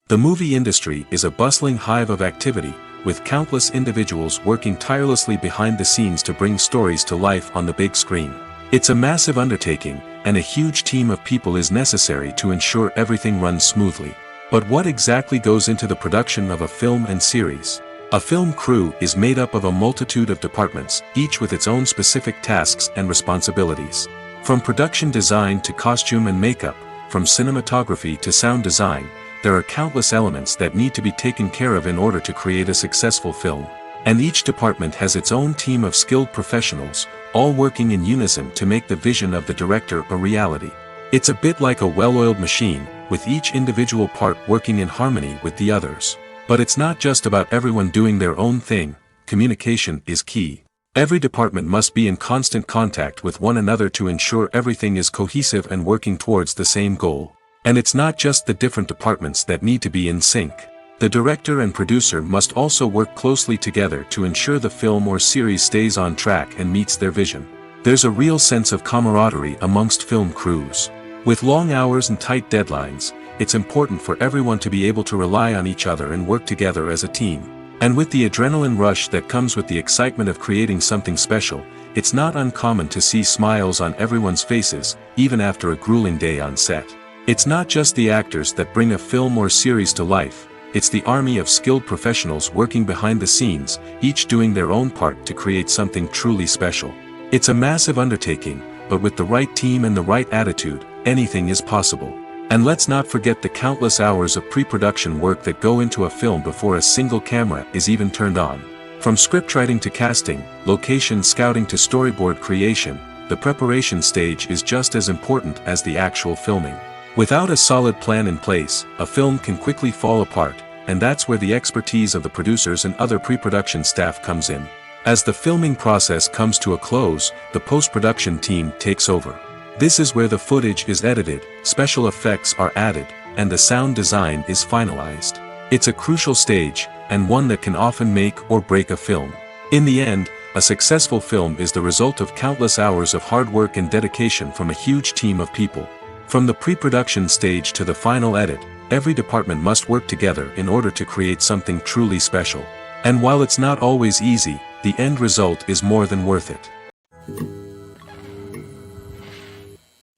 The movie industry is a bustling hive of activity, with countless individuals working tirelessly behind the scenes to bring stories to life on the big screen. It's a massive undertaking, and a huge team of people is necessary to ensure everything runs smoothly. But what exactly goes into the production of a film and series? A film crew is made up of a multitude of departments, each with its own specific tasks and responsibilities. From production design to costume and makeup, from cinematography to sound design, there are countless elements that need to be taken care of in order to create a successful film. And each department has its own team of skilled professionals, all working in unison to make the vision of the director a reality. It's a bit like a well-oiled machine, with each individual part working in harmony with the others. But it's not just about everyone doing their own thing. Communication is key. Every department must be in constant contact with one another to ensure everything is cohesive and working towards the same goal. And it's not just the different departments that need to be in sync. The director and producer must also work closely together to ensure the film or series stays on track and meets their vision. There's a real sense of camaraderie amongst film crews. With long hours and tight deadlines, it's important for everyone to be able to rely on each other and work together as a team. And with the adrenaline rush that comes with the excitement of creating something special, it's not uncommon to see smiles on everyone's faces, even after a grueling day on set. It's not just the actors that bring a film or series to life, it's the army of skilled professionals working behind the scenes, each doing their own part to create something truly special. It's a massive undertaking, but with the right team and the right attitude, anything is possible. And let's not forget the countless hours of pre-production work that go into a film before a single camera is even turned on. From scriptwriting to casting, location scouting to storyboard creation, the preparation stage is just as important as the actual filming. Without a solid plan in place, a film can quickly fall apart, and that's where the expertise of the producers and other pre-production staff comes in. As the filming process comes to a close, the post-production team takes over. This is where the footage is edited, special effects are added, and the sound design is finalized. It's a crucial stage, and one that can often make or break a film. In the end, a successful film is the result of countless hours of hard work and dedication from a huge team of people. From the pre-production stage to the final edit, every department must work together in order to create something truly special. And while it's not always easy, the end result is more than worth it.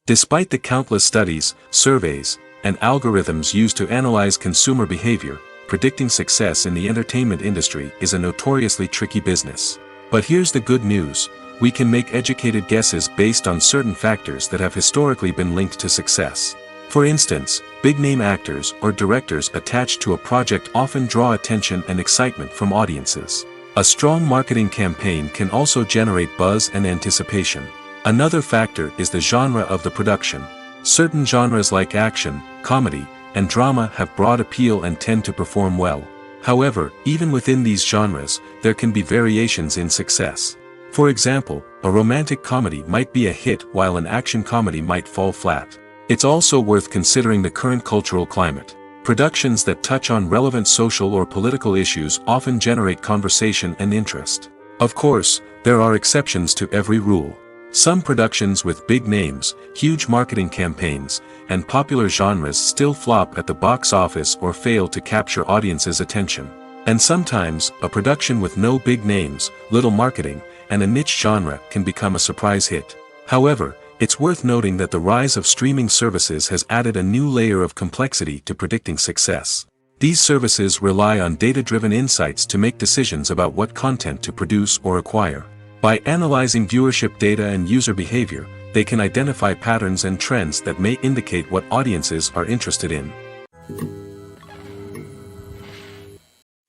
Despite the countless studies, surveys, and algorithms used to analyze consumer behavior, predicting success in the entertainment industry is a notoriously tricky business. But here's the good news, we can make educated guesses based on certain factors that have historically been linked to success. For instance, big-name actors or directors attached to a project often draw attention and excitement from audiences. A strong marketing campaign can also generate buzz and anticipation. Another factor is the genre of the production. Certain genres like action, comedy, and drama have broad appeal and tend to perform well. However, even within these genres, there can be variations in success. For example, a romantic comedy might be a hit while an action comedy might fall flat. It's also worth considering the current cultural climate. Productions that touch on relevant social or political issues often generate conversation and interest. Of course, there are exceptions to every rule. Some productions with big names, huge marketing campaigns, and popular genres still flop at the box office or fail to capture audiences' attention. And sometimes, a production with no big names, little marketing, and a niche genre can become a surprise hit. However, it's worth noting that the rise of streaming services has added a new layer of complexity to predicting success. These services rely on data-driven insights to make decisions about what content to produce or acquire. By analyzing viewership data and user behavior, they can identify patterns and trends that may indicate what audiences are interested in.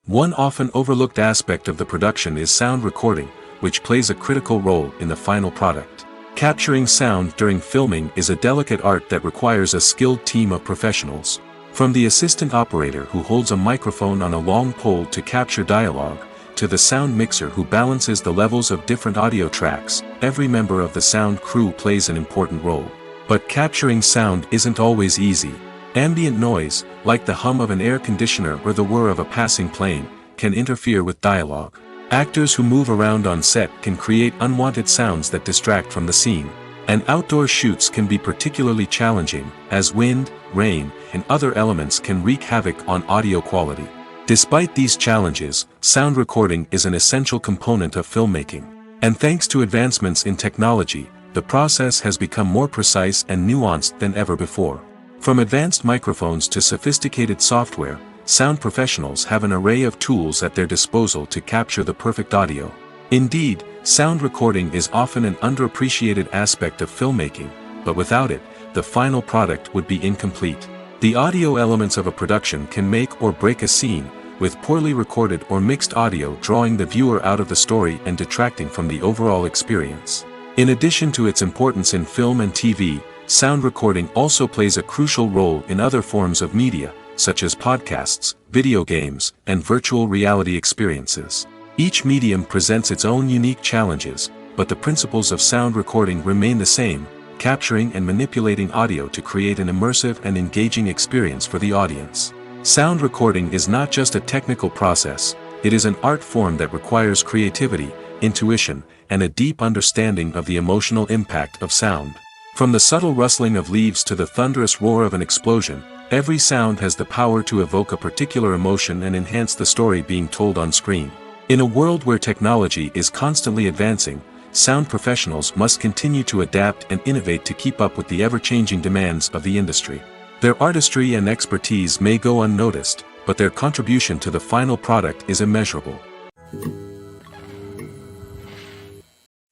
One often overlooked aspect of the production is sound recording, which plays a critical role in the final product. Capturing sound during filming is a delicate art that requires a skilled team of professionals. From the assistant operator who holds a microphone on a long pole to capture dialogue, to the sound mixer who balances the levels of different audio tracks, every member of the sound crew plays an important role. But capturing sound isn't always easy. Ambient noise, like the hum of an air conditioner or the whir of a passing plane, can interfere with dialogue. Actors who move around on set can create unwanted sounds that distract from the scene. And outdoor shoots can be particularly challenging, as wind, rain, and other elements can wreak havoc on audio quality. Despite these challenges, sound recording is an essential component of filmmaking. And thanks to advancements in technology, the process has become more precise and nuanced than ever before. From advanced microphones to sophisticated software, sound professionals have an array of tools at their disposal to capture the perfect audio. Indeed, sound recording is often an underappreciated aspect of filmmaking, but without it, the final product would be incomplete. The audio elements of a production can make or break a scene, with poorly recorded or mixed audio drawing the viewer out of the story and detracting from the overall experience. In addition to its importance in film and TV, sound recording also plays a crucial role in other forms of media, such as podcasts, video games, and virtual reality experiences. Each medium presents its own unique challenges, but the principles of sound recording remain the same, capturing and manipulating audio to create an immersive and engaging experience for the audience. Sound recording is not just a technical process, it is an art form that requires creativity, intuition, and a deep understanding of the emotional impact of sound. From the subtle rustling of leaves to the thunderous roar of an explosion, every sound has the power to evoke a particular emotion and enhance the story being told on screen. In a world where technology is constantly advancing, sound professionals must continue to adapt and innovate to keep up with the ever-changing demands of the industry. Their artistry and expertise may go unnoticed, but their contribution to the final product is immeasurable.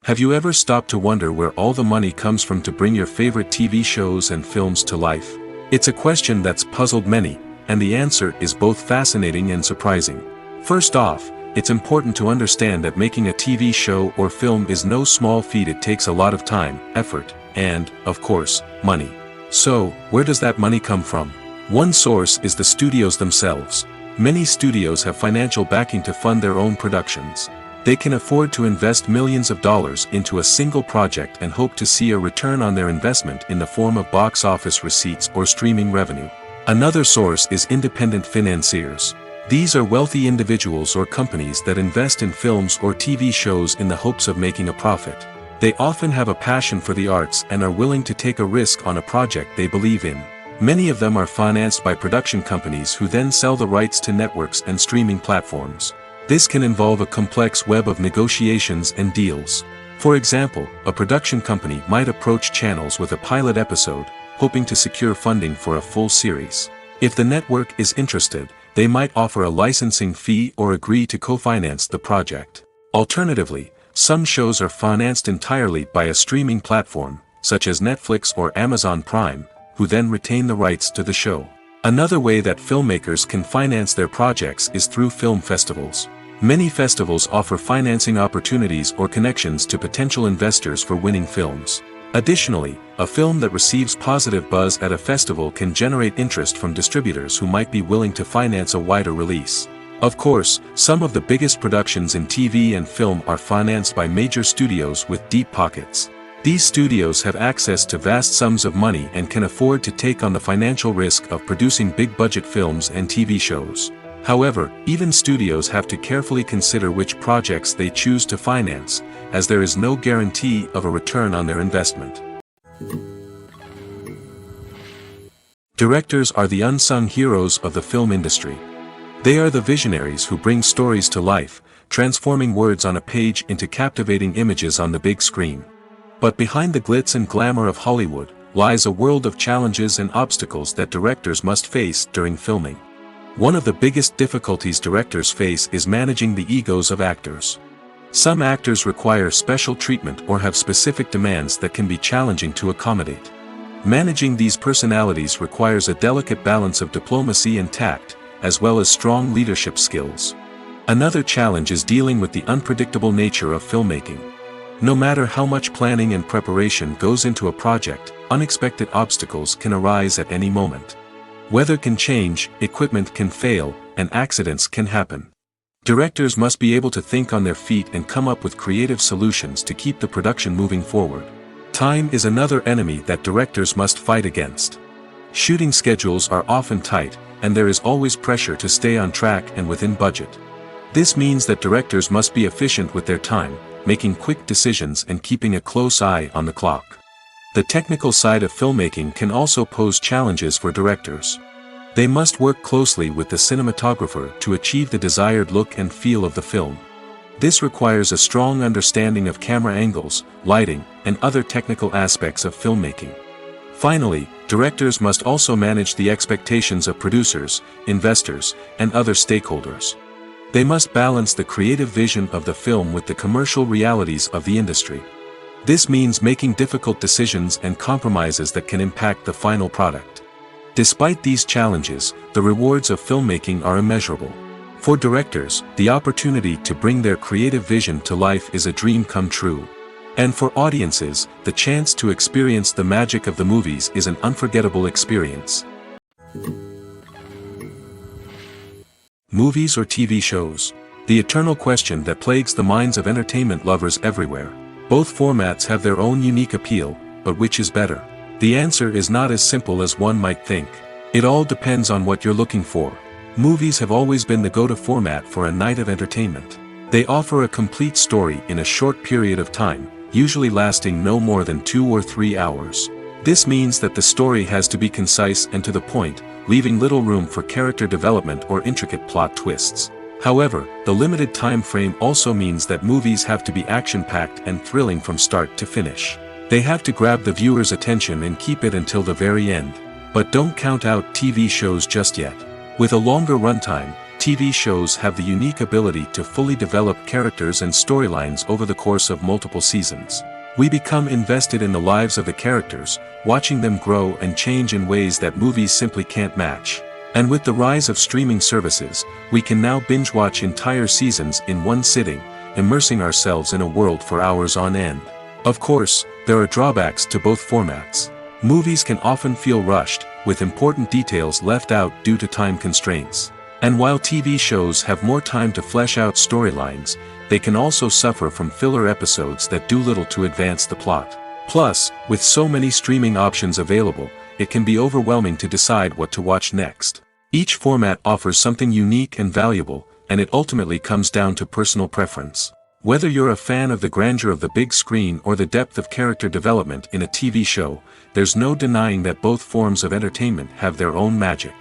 Have you ever stopped to wonder where all the money comes from to bring your favorite TV shows and films to life? It's a question that's puzzled many, and the answer is both fascinating and surprising. First off, it's important to understand that making a TV show or film is no small feat. It takes a lot of time, effort, and, of course, money. So, where does that money come from? One source is the studios themselves. Many studios have financial backing to fund their own productions. They can afford to invest millions of dollars into a single project and hope to see a return on their investment in the form of box office receipts or streaming revenue. Another source is independent financiers. These are wealthy individuals or companies that invest in films or TV shows in the hopes of making a profit. They often have a passion for the arts and are willing to take a risk on a project they believe in. Many of them are financed by production companies who then sell the rights to networks and streaming platforms. This can involve a complex web of negotiations and deals. For example, a production company might approach channels with a pilot episode, hoping to secure funding for a full series. If the network is interested, they might offer a licensing fee or agree to co-finance the project. Alternatively, Some shows are financed entirely by a streaming platform, such as Netflix or Amazon Prime, who then retain the rights to the show. Another way that filmmakers can finance their projects is through film festivals. Many festivals offer financing opportunities or connections to potential investors for winning films. Additionally, a film that receives positive buzz at a festival can generate interest from distributors who might be willing to finance a wider release. Of course, some of the biggest productions in TV and film are financed by major studios with deep pockets. These studios have access to vast sums of money and can afford to take on the financial risk of producing big-budget films and TV shows. However, even studios have to carefully consider which projects they choose to finance, as there is no guarantee of a return on their investment. Directors are the unsung heroes of the film industry. They are the visionaries who bring stories to life, transforming words on a page into captivating images on the big screen. But behind the glitz and glamour of Hollywood lies a world of challenges and obstacles that directors must face during filming. One of the biggest difficulties directors face is managing the egos of actors. Some actors require special treatment or have specific demands that can be challenging to accommodate. Managing these personalities requires a delicate balance of diplomacy and tact, as well as strong leadership skills. Another challenge is dealing with the unpredictable nature of filmmaking. No matter how much planning and preparation goes into a project, unexpected obstacles can arise at any moment. Weather can change, equipment can fail, and accidents can happen. Directors must be able to think on their feet and come up with creative solutions to keep the production moving forward. Time is another enemy that directors must fight against. Shooting schedules are often tight, and there is always pressure to stay on track and within budget. This means that directors must be efficient with their time, making quick decisions and keeping a close eye on the clock. The technical side of filmmaking can also pose challenges for directors. They must work closely with the cinematographer to achieve the desired look and feel of the film. This requires a strong understanding of camera angles, lighting, and other technical aspects of filmmaking. Finally, directors must also manage the expectations of producers, investors, and other stakeholders. They must balance the creative vision of the film with the commercial realities of the industry. This means making difficult decisions and compromises that can impact the final product. Despite these challenges, the rewards of filmmaking are immeasurable. For directors, the opportunity to bring their creative vision to life is a dream come true. And for audiences, the chance to experience the magic of the movies is an unforgettable experience. Movies or TV shows? The eternal question that plagues the minds of entertainment lovers everywhere. Both formats have their own unique appeal, but which is better? The answer is not as simple as one might think. It all depends on what you're looking for. Movies have always been the go-to format for a night of entertainment. They offer a complete story in a short period of time, usually lasting no more than 2 or 3 hours. This means that the story has to be concise and to the point, leaving little room for character development or intricate plot twists. However, the limited time frame also means that movies have to be action-packed and thrilling from start to finish. They have to grab the viewer's attention and keep it until the very end. But don't count out TV shows just yet. With a longer runtime, TV shows have the unique ability to fully develop characters and storylines over the course of multiple seasons. We become invested in the lives of the characters, watching them grow and change in ways that movies simply can't match. And with the rise of streaming services, we can now binge-watch entire seasons in one sitting, immersing ourselves in a world for hours on end. Of course, there are drawbacks to both formats. Movies can often feel rushed, with important details left out due to time constraints. And while TV shows have more time to flesh out storylines, they can also suffer from filler episodes that do little to advance the plot. Plus, with so many streaming options available, it can be overwhelming to decide what to watch next. Each format offers something unique and valuable, and it ultimately comes down to personal preference. Whether you're a fan of the grandeur of the big screen or the depth of character development in a TV show, there's no denying that both forms of entertainment have their own magic.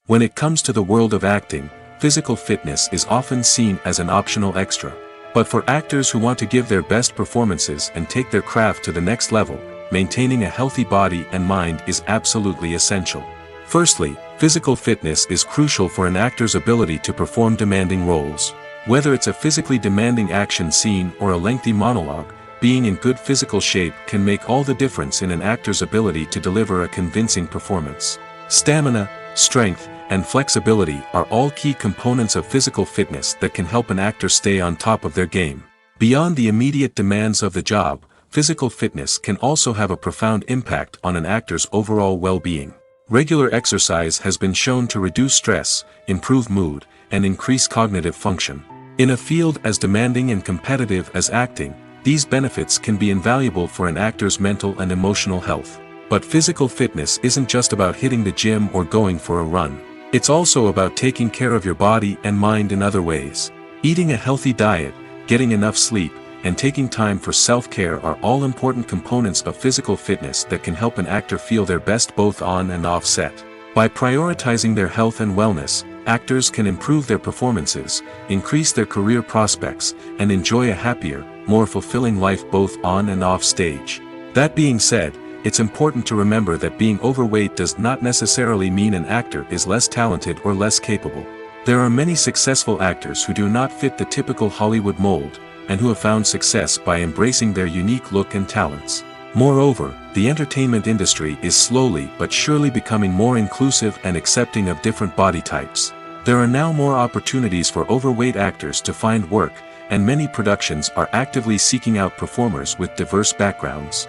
When it comes to the world of acting, physical fitness is often seen as an optional extra. But for actors who want to give their best performances and take their craft to the next level, maintaining a healthy body and mind is absolutely essential. Firstly, physical fitness is crucial for an actor's ability to perform demanding roles. Whether it's a physically demanding action scene or a lengthy monologue, being in good physical shape can make all the difference in an actor's ability to deliver a convincing performance. Stamina, strength, and flexibility are all key components of physical fitness that can help an actor stay on top of their game. Beyond the immediate demands of the job, physical fitness can also have a profound impact on an actor's overall well-being. Regular exercise has been shown to reduce stress, improve mood, and increase cognitive function. In a field as demanding and competitive as acting, these benefits can be invaluable for an actor's mental and emotional health. But physical fitness isn't just about hitting the gym or going for a run. It's also about taking care of your body and mind in other ways. Eating a healthy diet, getting enough sleep, and taking time for self-care are all important components of physical fitness that can help an actor feel their best both on and off set. By prioritizing their health and wellness, actors can improve their performances, increase their career prospects, and enjoy a happier, more fulfilling life both on and off stage. That being said, it's important to remember that being overweight does not necessarily mean an actor is less talented or less capable. There are many successful actors who do not fit the typical Hollywood mold, and who have found success by embracing their unique look and talents. Moreover, the entertainment industry is slowly but surely becoming more inclusive and accepting of different body types. There are now more opportunities for overweight actors to find work, and many productions are actively seeking out performers with diverse backgrounds.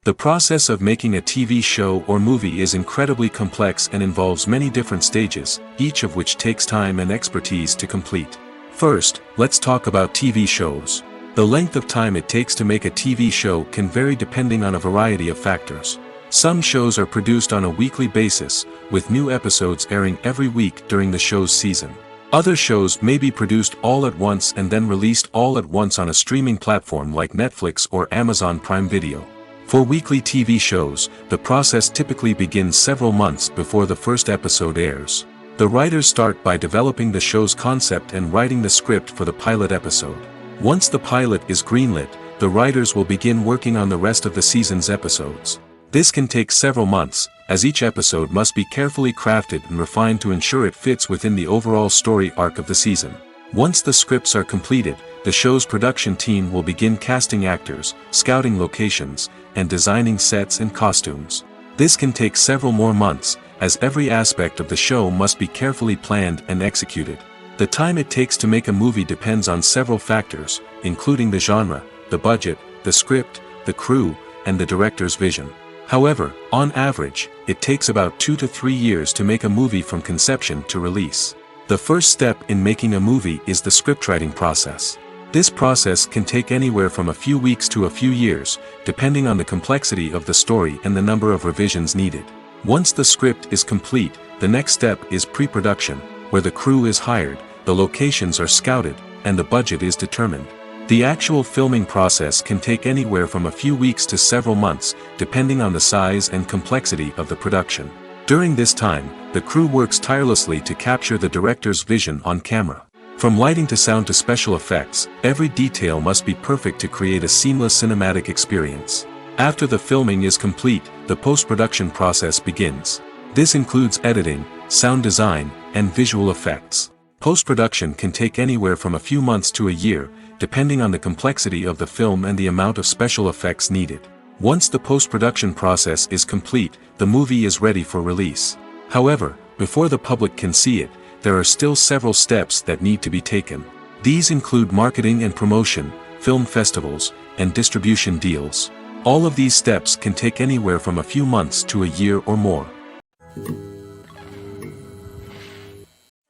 The process of making a TV show or movie is incredibly complex and involves many different stages, each of which takes time and expertise to complete. First, let's talk about TV shows. The length of time it takes to make a TV show can vary depending on a variety of factors. Some shows are produced on a weekly basis, with new episodes airing every week during the show's season. Other shows may be produced all at once and then released all at once on a streaming platform like Netflix or Amazon Prime Video. For weekly TV shows, the process typically begins several months before the first episode airs. The writers start by developing the show's concept and writing the script for the pilot episode. Once the pilot is greenlit, the writers will begin working on the rest of the season's episodes. This can take several months, as each episode must be carefully crafted and refined to ensure it fits within the overall story arc of the season. Once the scripts are completed, the show's production team will begin casting actors, scouting locations, and designing sets and costumes. This can take several more months, as every aspect of the show must be carefully planned and executed. The time it takes to make a movie depends on several factors, including the genre, the budget, the script, the crew, and the director's vision. However, on average, it takes about 2 to 3 years to make a movie from conception to release. The first step in making a movie is the scriptwriting process. This process can take anywhere from a few weeks to a few years, depending on the complexity of the story and the number of revisions needed. Once the script is complete, the next step is pre-production, where the crew is hired, the locations are scouted, and the budget is determined. The actual filming process can take anywhere from a few weeks to several months, depending on the size and complexity of the production. During this time, the crew works tirelessly to capture the director's vision on camera. From lighting to sound to special effects, every detail must be perfect to create a seamless cinematic experience. After the filming is complete, the post-production process begins. This includes editing, sound design, and visual effects. Post-production can take anywhere from a few months to a year, depending on the complexity of the film and the amount of special effects needed. Once the post-production process is complete, the movie is ready for release. However, before the public can see it, there are still several steps that need to be taken. These include marketing and promotion, film festivals, and distribution deals. All of these steps can take anywhere from a few months to a year or more.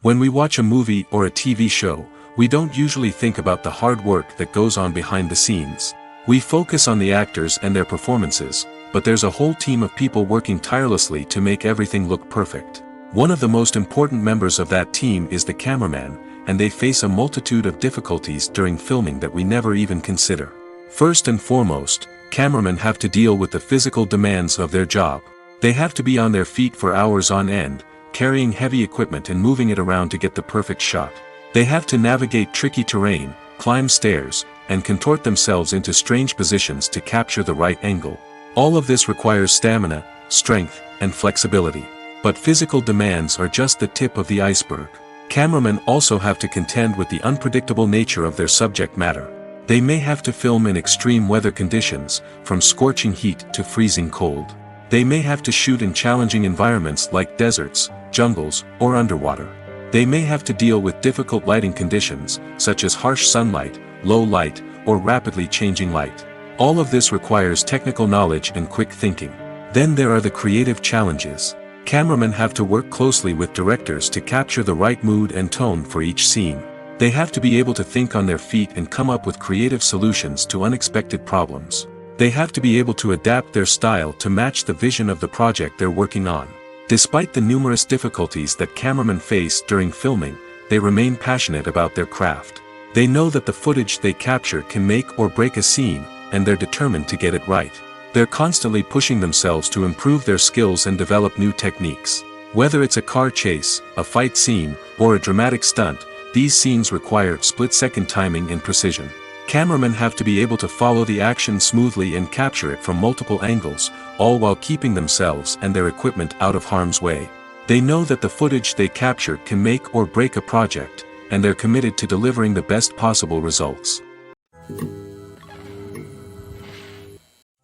When we watch a movie or a TV show, we don't usually think about the hard work that goes on behind the scenes. We focus on the actors and their performances, but there's a whole team of people working tirelessly to make everything look perfect. One of the most important members of that team is the cameraman, and they face a multitude of difficulties during filming that we never even consider. First and foremost, cameramen have to deal with the physical demands of their job. They have to be on their feet for hours on end, carrying heavy equipment and moving it around to get the perfect shot. They have to navigate tricky terrain, climb stairs, and contort themselves into strange positions to capture the right angle. All of this requires stamina, strength, and flexibility. But physical demands are just the tip of the iceberg. Cameramen also have to contend with the unpredictable nature of their subject matter. They may have to film in extreme weather conditions, from scorching heat to freezing cold. They may have to shoot in challenging environments like deserts, jungles, or underwater. They may have to deal with difficult lighting conditions, such as harsh sunlight, low light, or rapidly changing light. All of this requires technical knowledge and quick thinking. Then there are the creative challenges. Cameramen have to work closely with directors to capture the right mood and tone for each scene. They have to be able to think on their feet and come up with creative solutions to unexpected problems. They have to be able to adapt their style to match the vision of the project they're working on. Despite the numerous difficulties that cameramen face during filming, they remain passionate about their craft. They know that the footage they capture can make or break a scene, and they're determined to get it right. They're constantly pushing themselves to improve their skills and develop new techniques. Whether it's a car chase, a fight scene, or a dramatic stunt, these scenes require split-second timing and precision. Cameramen have to be able to follow the action smoothly and capture it from multiple angles, all while keeping themselves and their equipment out of harm's way. They know that the footage they capture can make or break a project, and they're committed to delivering the best possible results.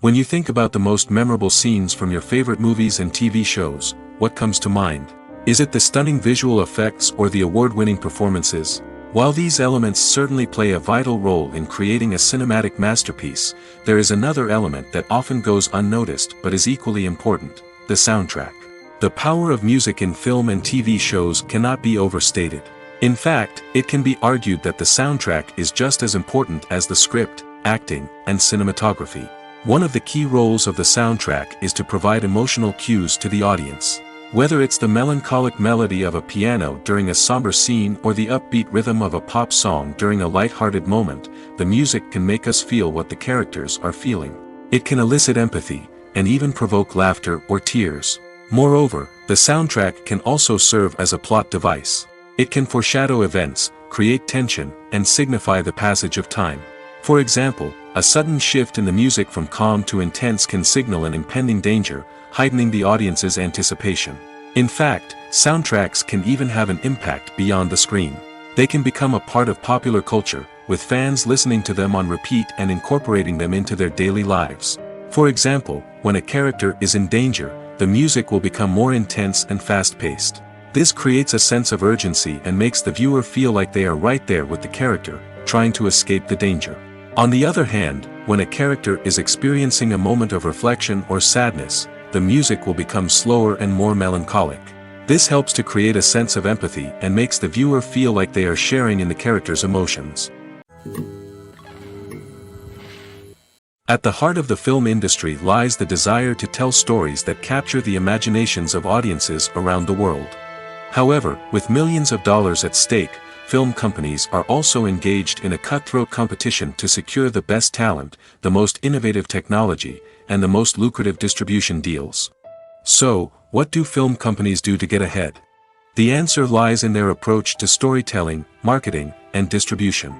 When you think about the most memorable scenes from your favorite movies and TV shows, what comes to mind? Is it the stunning visual effects or the award-winning performances? While these elements certainly play a vital role in creating a cinematic masterpiece, there is another element that often goes unnoticed but is equally important: the soundtrack. The power of music in film and TV shows cannot be overstated. In fact, it can be argued that the soundtrack is just as important as the script, acting, and cinematography. One of the key roles of the soundtrack is to provide emotional cues to the audience. Whether it's the melancholic melody of a piano during a somber scene or the upbeat rhythm of a pop song during a light-hearted moment, the music can make us feel what the characters are feeling. It can elicit empathy, and even provoke laughter or tears. Moreover, the soundtrack can also serve as a plot device. It can foreshadow events, create tension, and signify the passage of time. For example, a sudden shift in the music from calm to intense can signal an impending danger, heightening the audience's anticipation. In fact, soundtracks can even have an impact beyond the screen. They can become a part of popular culture, with fans listening to them on repeat and incorporating them into their daily lives. For example, when a character is in danger, the music will become more intense and fast-paced. This creates a sense of urgency and makes the viewer feel like they are right there with the character, trying to escape the danger. On the other hand, when a character is experiencing a moment of reflection or sadness, the music will become slower and more melancholic. This helps to create a sense of empathy and makes the viewer feel like they are sharing in the character's emotions. At the heart of the film industry lies the desire to tell stories that capture the imaginations of audiences around the world. However, with millions of dollars at stake, film companies are also engaged in a cutthroat competition to secure the best talent, the most innovative technology, and the most lucrative distribution deals. So, what do film companies do to get ahead? The answer lies in their approach to storytelling, marketing, and distribution.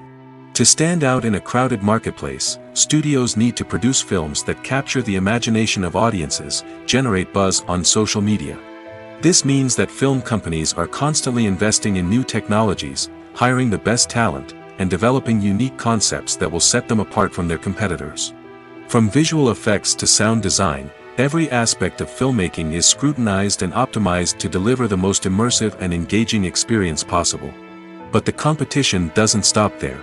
To stand out in a crowded marketplace, studios need to produce films that capture the imagination of audiences, generate buzz on social media. This means that film companies are constantly investing in new technologies, hiring the best talent, and developing unique concepts that will set them apart from their competitors. From visual effects to sound design, every aspect of filmmaking is scrutinized and optimized to deliver the most immersive and engaging experience possible. But the competition doesn't stop there.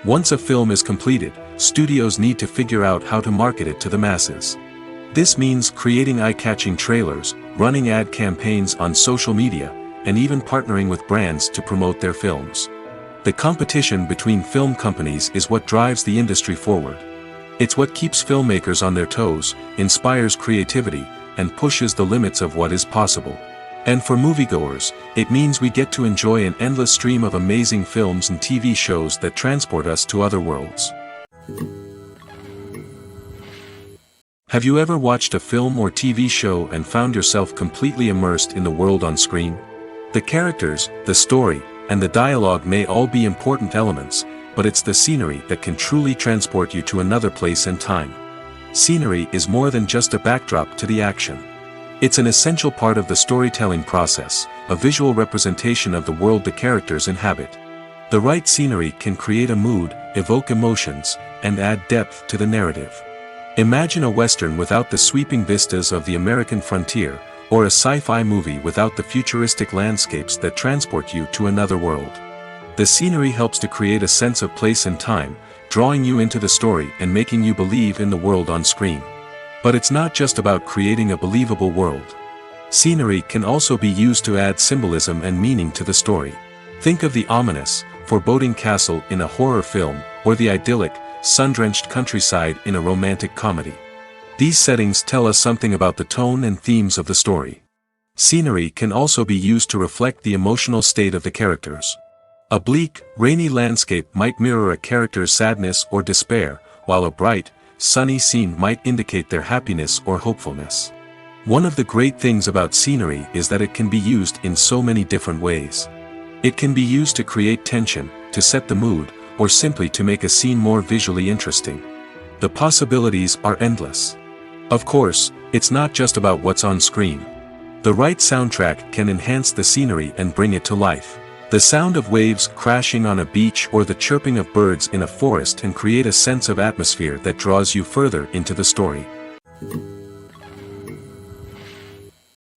Once a film is completed, studios need to figure out how to market it to the masses. This means creating eye-catching trailers, running ad campaigns on social media, and even partnering with brands to promote their films. The competition between film companies is what drives the industry forward. It's what keeps filmmakers on their toes, inspires creativity, and pushes the limits of what is possible. And for moviegoers, it means we get to enjoy an endless stream of amazing films and TV shows that transport us to other worlds. Have you ever watched a film or TV show and found yourself completely immersed in the world on screen? The characters, the story, and the dialogue may all be important elements, but it's the scenery that can truly transport you to another place and time. Scenery is more than just a backdrop to the action. It's an essential part of the storytelling process, a visual representation of the world the characters inhabit. The right scenery can create a mood, evoke emotions, and add depth to the narrative. Imagine a Western without the sweeping vistas of the American frontier, or a sci-fi movie without the futuristic landscapes that transport you to another world. The scenery helps to create a sense of place and time, drawing you into the story and making you believe in the world on screen. But it's not just about creating a believable world. Scenery can also be used to add symbolism and meaning to the story. Think of the ominous, foreboding castle in a horror film, or the idyllic, sun-drenched countryside in a romantic comedy. These settings tell us something about the tone and themes of the story. Scenery can also be used to reflect the emotional state of the characters. A bleak, rainy landscape might mirror a character's sadness or despair, while a bright, sunny scene might indicate their happiness or hopefulness. One of the great things about scenery is that it can be used in so many different ways. It can be used to create tension, to set the mood, or simply to make a scene more visually interesting. The possibilities are endless. Of course, it's not just about what's on screen. The right soundtrack can enhance the scenery and bring it to life. The sound of waves crashing on a beach or the chirping of birds in a forest can create a sense of atmosphere that draws you further into the story.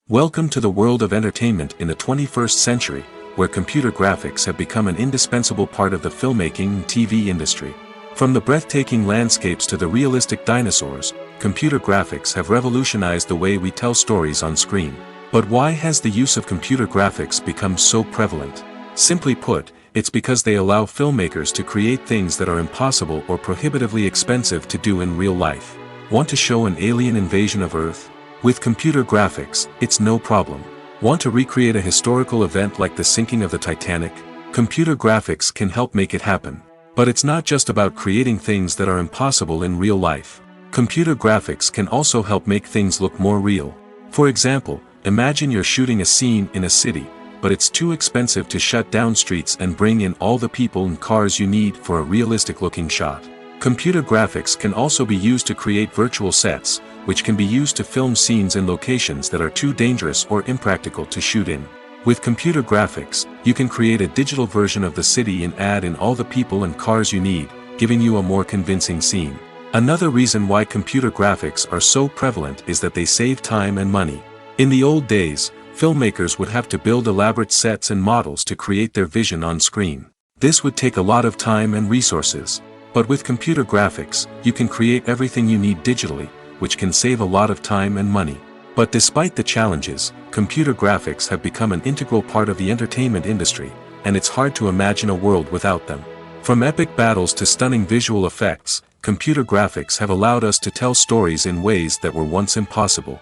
Welcome to the world of entertainment in the 21st century, where computer graphics have become an indispensable part of the filmmaking and TV industry. From the breathtaking landscapes to the realistic dinosaurs, computer graphics have revolutionized the way we tell stories on screen. But why has the use of computer graphics become so prevalent? Simply put, it's because they allow filmmakers to create things that are impossible or prohibitively expensive to do in real life. Want to show an alien invasion of Earth? With computer graphics, it's no problem. Want to recreate a historical event like the sinking of the Titanic? Computer graphics can help make it happen. But it's not just about creating things that are impossible in real life. Computer graphics can also help make things look more real. For example, imagine you're shooting a scene in a city, but it's too expensive to shut down streets and bring in all the people and cars you need for a realistic-looking shot. Computer graphics can also be used to create virtual sets, which can be used to film scenes in locations that are too dangerous or impractical to shoot in. With computer graphics, you can create a digital version of the city and add in all the people and cars you need, giving you a more convincing scene. Another reason why computer graphics are so prevalent is that they save time and money. In the old days, filmmakers would have to build elaborate sets and models to create their vision on screen. This would take a lot of time and resources. But with computer graphics, you can create everything you need digitally, which can save a lot of time and money. But despite the challenges, computer graphics have become an integral part of the entertainment industry, and it's hard to imagine a world without them. From epic battles to stunning visual effects, computer graphics have allowed us to tell stories in ways that were once impossible.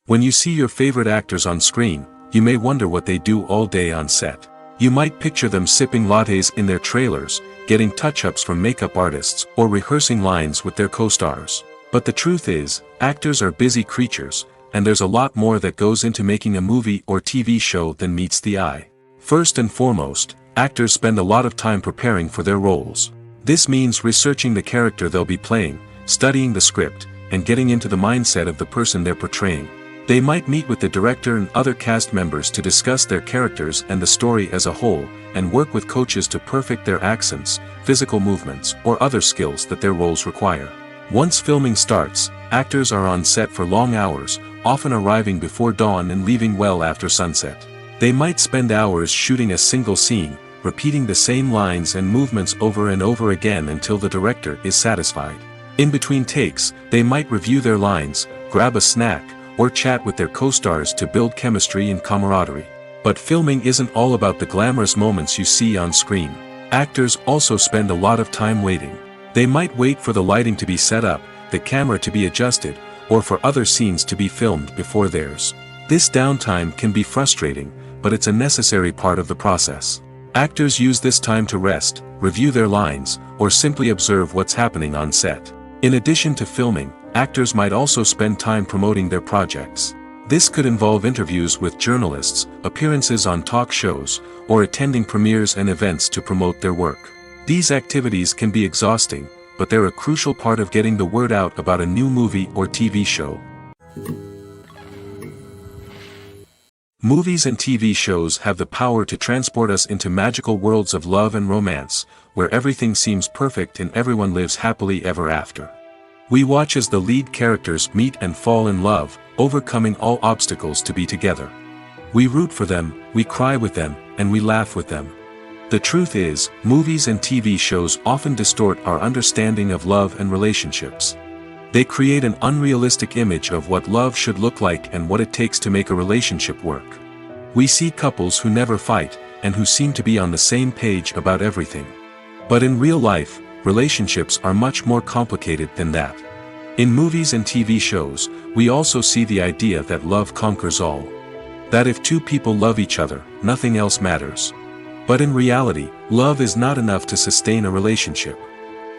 When you see your favorite actors on screen, you may wonder what they do all day on set. You might picture them sipping lattes in their trailers, getting touch-ups from makeup artists, or rehearsing lines with their co-stars. But the truth is, actors are busy creatures, and there's a lot more that goes into making a movie or TV show than meets the eye. First and foremost, actors spend a lot of time preparing for their roles. This means researching the character they'll be playing, studying the script, and getting into the mindset of the person they're portraying. They might meet with the director and other cast members to discuss their characters and the story as a whole, and work with coaches to perfect their accents, physical movements, or other skills that their roles require. Once filming starts, actors are on set for long hours, often arriving before dawn and leaving well after sunset. They might spend hours shooting a single scene, repeating the same lines and movements over and over again until the director is satisfied. In between takes, they might review their lines, grab a snack, or chat with their co-stars to build chemistry and camaraderie. But filming isn't all about the glamorous moments you see on screen. Actors also spend a lot of time waiting. They might wait for the lighting to be set up, the camera to be adjusted, or for other scenes to be filmed before theirs. This downtime can be frustrating, but it's a necessary part of the process. Actors use this time to rest, review their lines, or simply observe what's happening on set. In addition to filming, actors might also spend time promoting their projects. This could involve interviews with journalists, appearances on talk shows, or attending premieres and events to promote their work. These activities can be exhausting, but they're a crucial part of getting the word out about a new movie or TV show. Movies and TV shows have the power to transport us into magical worlds of love and romance, where everything seems perfect and everyone lives happily ever after. We watch as the lead characters meet and fall in love, overcoming all obstacles to be together. We root for them, we cry with them, and we laugh with them. The truth is, movies and TV shows often distort our understanding of love and relationships. They create an unrealistic image of what love should look like and what it takes to make a relationship work. We see couples who never fight, and who seem to be on the same page about everything. But in real life, relationships are much more complicated than that. In movies and TV shows, we also see the idea that love conquers all. That if two people love each other, nothing else matters. But in reality, love is not enough to sustain a relationship.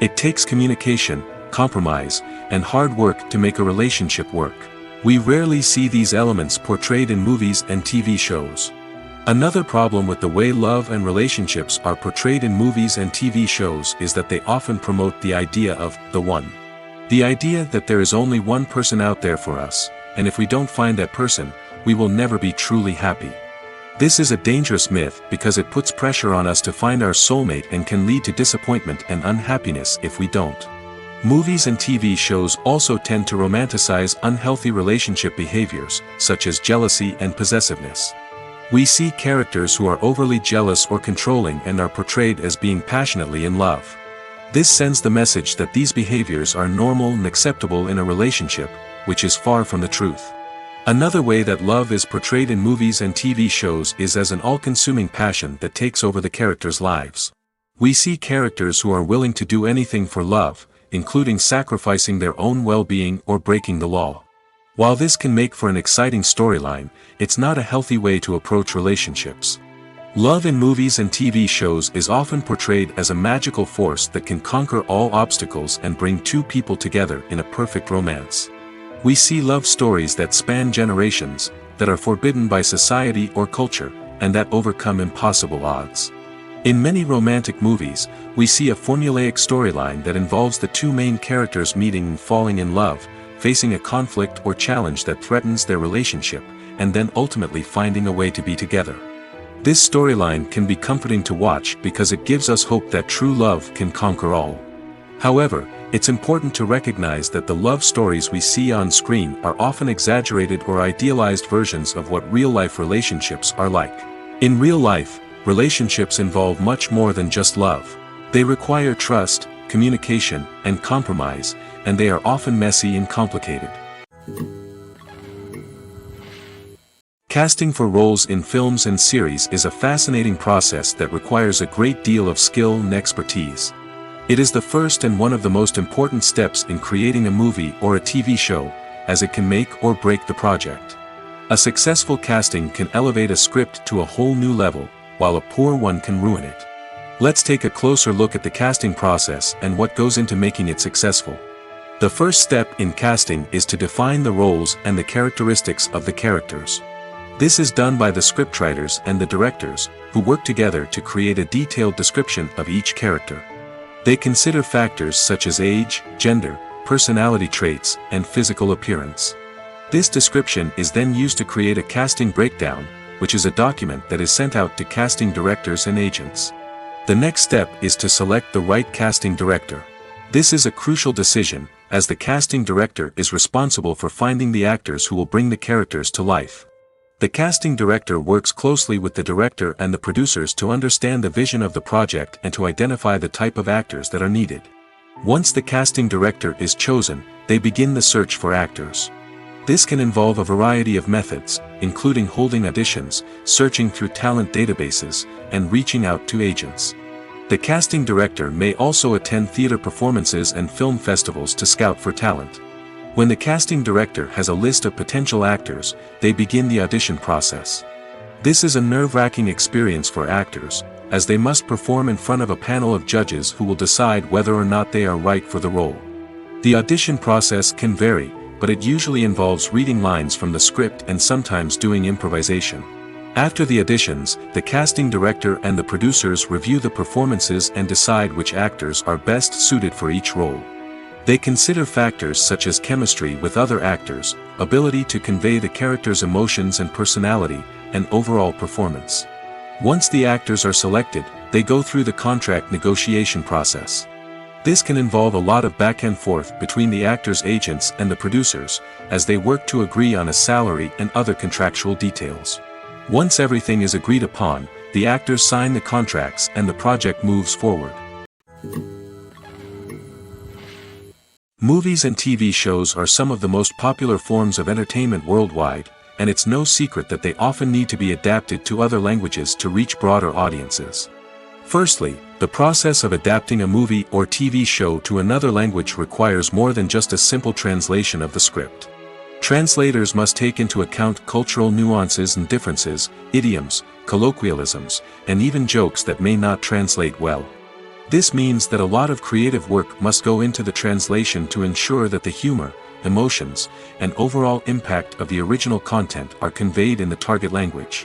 It takes communication, compromise, and hard work to make a relationship work. We rarely see these elements portrayed in movies and TV shows. Another problem with the way love and relationships are portrayed in movies and TV shows is that they often promote the idea of the one. The idea that there is only one person out there for us, and if we don't find that person, we will never be truly happy. This is a dangerous myth because it puts pressure on us to find our soulmate and can lead to disappointment and unhappiness if we don't. Movies and TV shows also tend to romanticize unhealthy relationship behaviors, such as jealousy and possessiveness. We see characters who are overly jealous or controlling and are portrayed as being passionately in love. This sends the message that these behaviors are normal and acceptable in a relationship, which is far from the truth. Another way that love is portrayed in movies and TV shows is as an all-consuming passion that takes over the characters' lives. We see characters who are willing to do anything for love, including sacrificing their own well-being or breaking the law. While this can make for an exciting storyline, it's not a healthy way to approach relationships. Love in movies and TV shows is often portrayed as a magical force that can conquer all obstacles and bring two people together in a perfect romance. We see love stories that span generations, that are forbidden by society or culture, and that overcome impossible odds. In many romantic movies, we see a formulaic storyline that involves the two main characters meeting and falling in love, facing a conflict or challenge that threatens their relationship, and then ultimately finding a way to be together. This storyline can be comforting to watch because it gives us hope that true love can conquer all. However, it's important to recognize that the love stories we see on screen are often exaggerated or idealized versions of what real-life relationships are like. In real life, relationships involve much more than just love. They require trust, communication, and compromise, and they are often messy and complicated. Casting for roles in films and series is a fascinating process that requires a great deal of skill and expertise. It is the first and one of the most important steps in creating a movie or a TV show, as it can make or break the project. A successful casting can elevate a script to a whole new level, while a poor one can ruin it. Let's take a closer look at the casting process and what goes into making it successful. The first step in casting is to define the roles and the characteristics of the characters. This is done by the scriptwriters and the directors, who work together to create a detailed description of each character. They consider factors such as age, gender, personality traits, and physical appearance. This description is then used to create a casting breakdown, which is a document that is sent out to casting directors and agents. The next step is to select the right casting director. This is a crucial decision, as the casting director is responsible for finding the actors who will bring the characters to life. The casting director works closely with the director and the producers to understand the vision of the project and to identify the type of actors that are needed. Once the casting director is chosen, they begin the search for actors. This can involve a variety of methods, including holding auditions, searching through talent databases, and reaching out to agents. The casting director may also attend theater performances and film festivals to scout for talent. When the casting director has a list of potential actors, they begin the audition process. This is a nerve-wracking experience for actors, as they must perform in front of a panel of judges who will decide whether or not they are right for the role. The audition process can vary, but it usually involves reading lines from the script and sometimes doing improvisation. After the auditions, the casting director and the producers review the performances and decide which actors are best suited for each role. They consider factors such as chemistry with other actors, ability to convey the character's emotions and personality, and overall performance. Once the actors are selected, they go through the contract negotiation process. This can involve a lot of back and forth between the actors' agents and the producers, as they work to agree on a salary and other contractual details. Once everything is agreed upon, the actors sign the contracts and the project moves forward. Movies and TV shows are some of the most popular forms of entertainment worldwide, and it's no secret that they often need to be adapted to other languages to reach broader audiences. Firstly, the process of adapting a movie or TV show to another language requires more than just a simple translation of the script. Translators must take into account cultural nuances and differences, idioms, colloquialisms, and even jokes that may not translate well. This means that a lot of creative work must go into the translation to ensure that the humor, emotions, and overall impact of the original content are conveyed in the target language.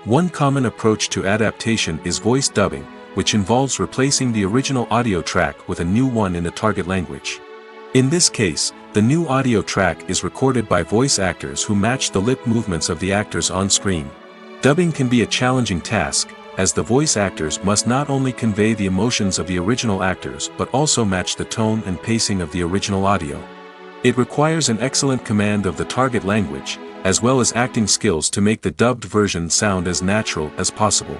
One common approach to adaptation is voice dubbing, which involves replacing the original audio track with a new one in the target language. In this case, the new audio track is recorded by voice actors who match the lip movements of the actors on screen. Dubbing can be a challenging task, as the voice actors must not only convey the emotions of the original actors but also match the tone and pacing of the original audio. It requires an excellent command of the target language, as well as acting skills to make the dubbed version sound as natural as possible.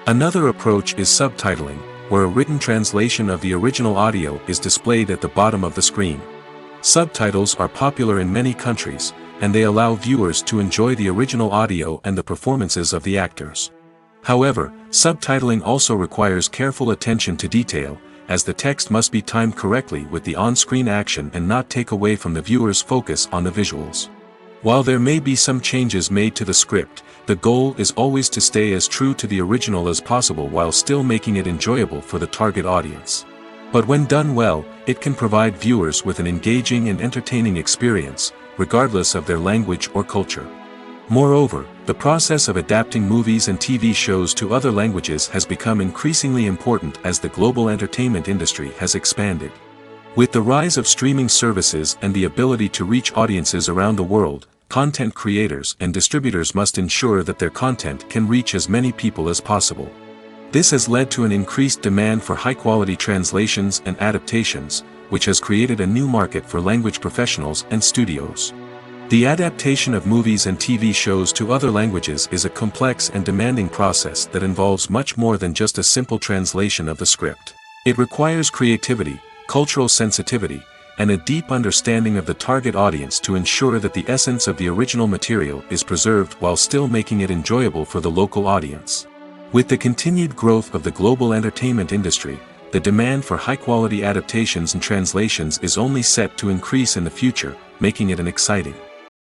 Another approach is subtitling, where a written translation of the original audio is displayed at the bottom of the screen. Subtitles are popular in many countries, and they allow viewers to enjoy the original audio and the performances of the actors. However, subtitling also requires careful attention to detail, as the text must be timed correctly with the on-screen action and not take away from the viewer's focus on the visuals. While there may be some changes made to the script, the goal is always to stay as true to the original as possible while still making it enjoyable for the target audience. But when done well, it can provide viewers with an engaging and entertaining experience, regardless of their language or culture. Moreover, the process of adapting movies and TV shows to other languages has become increasingly important as the global entertainment industry has expanded. With the rise of streaming services and the ability to reach audiences around the world, content creators and distributors must ensure that their content can reach as many people as possible. This has led to an increased demand for high-quality translations and adaptations, which has created a new market for language professionals and studios. The adaptation of movies and TV shows to other languages is a complex and demanding process that involves much more than just a simple translation of the script. It requires creativity, cultural sensitivity, and a deep understanding of the target audience to ensure that the essence of the original material is preserved while still making it enjoyable for the local audience. With the continued growth of the global entertainment industry, the demand for high-quality adaptations and translations is only set to increase in the future, making it an exciting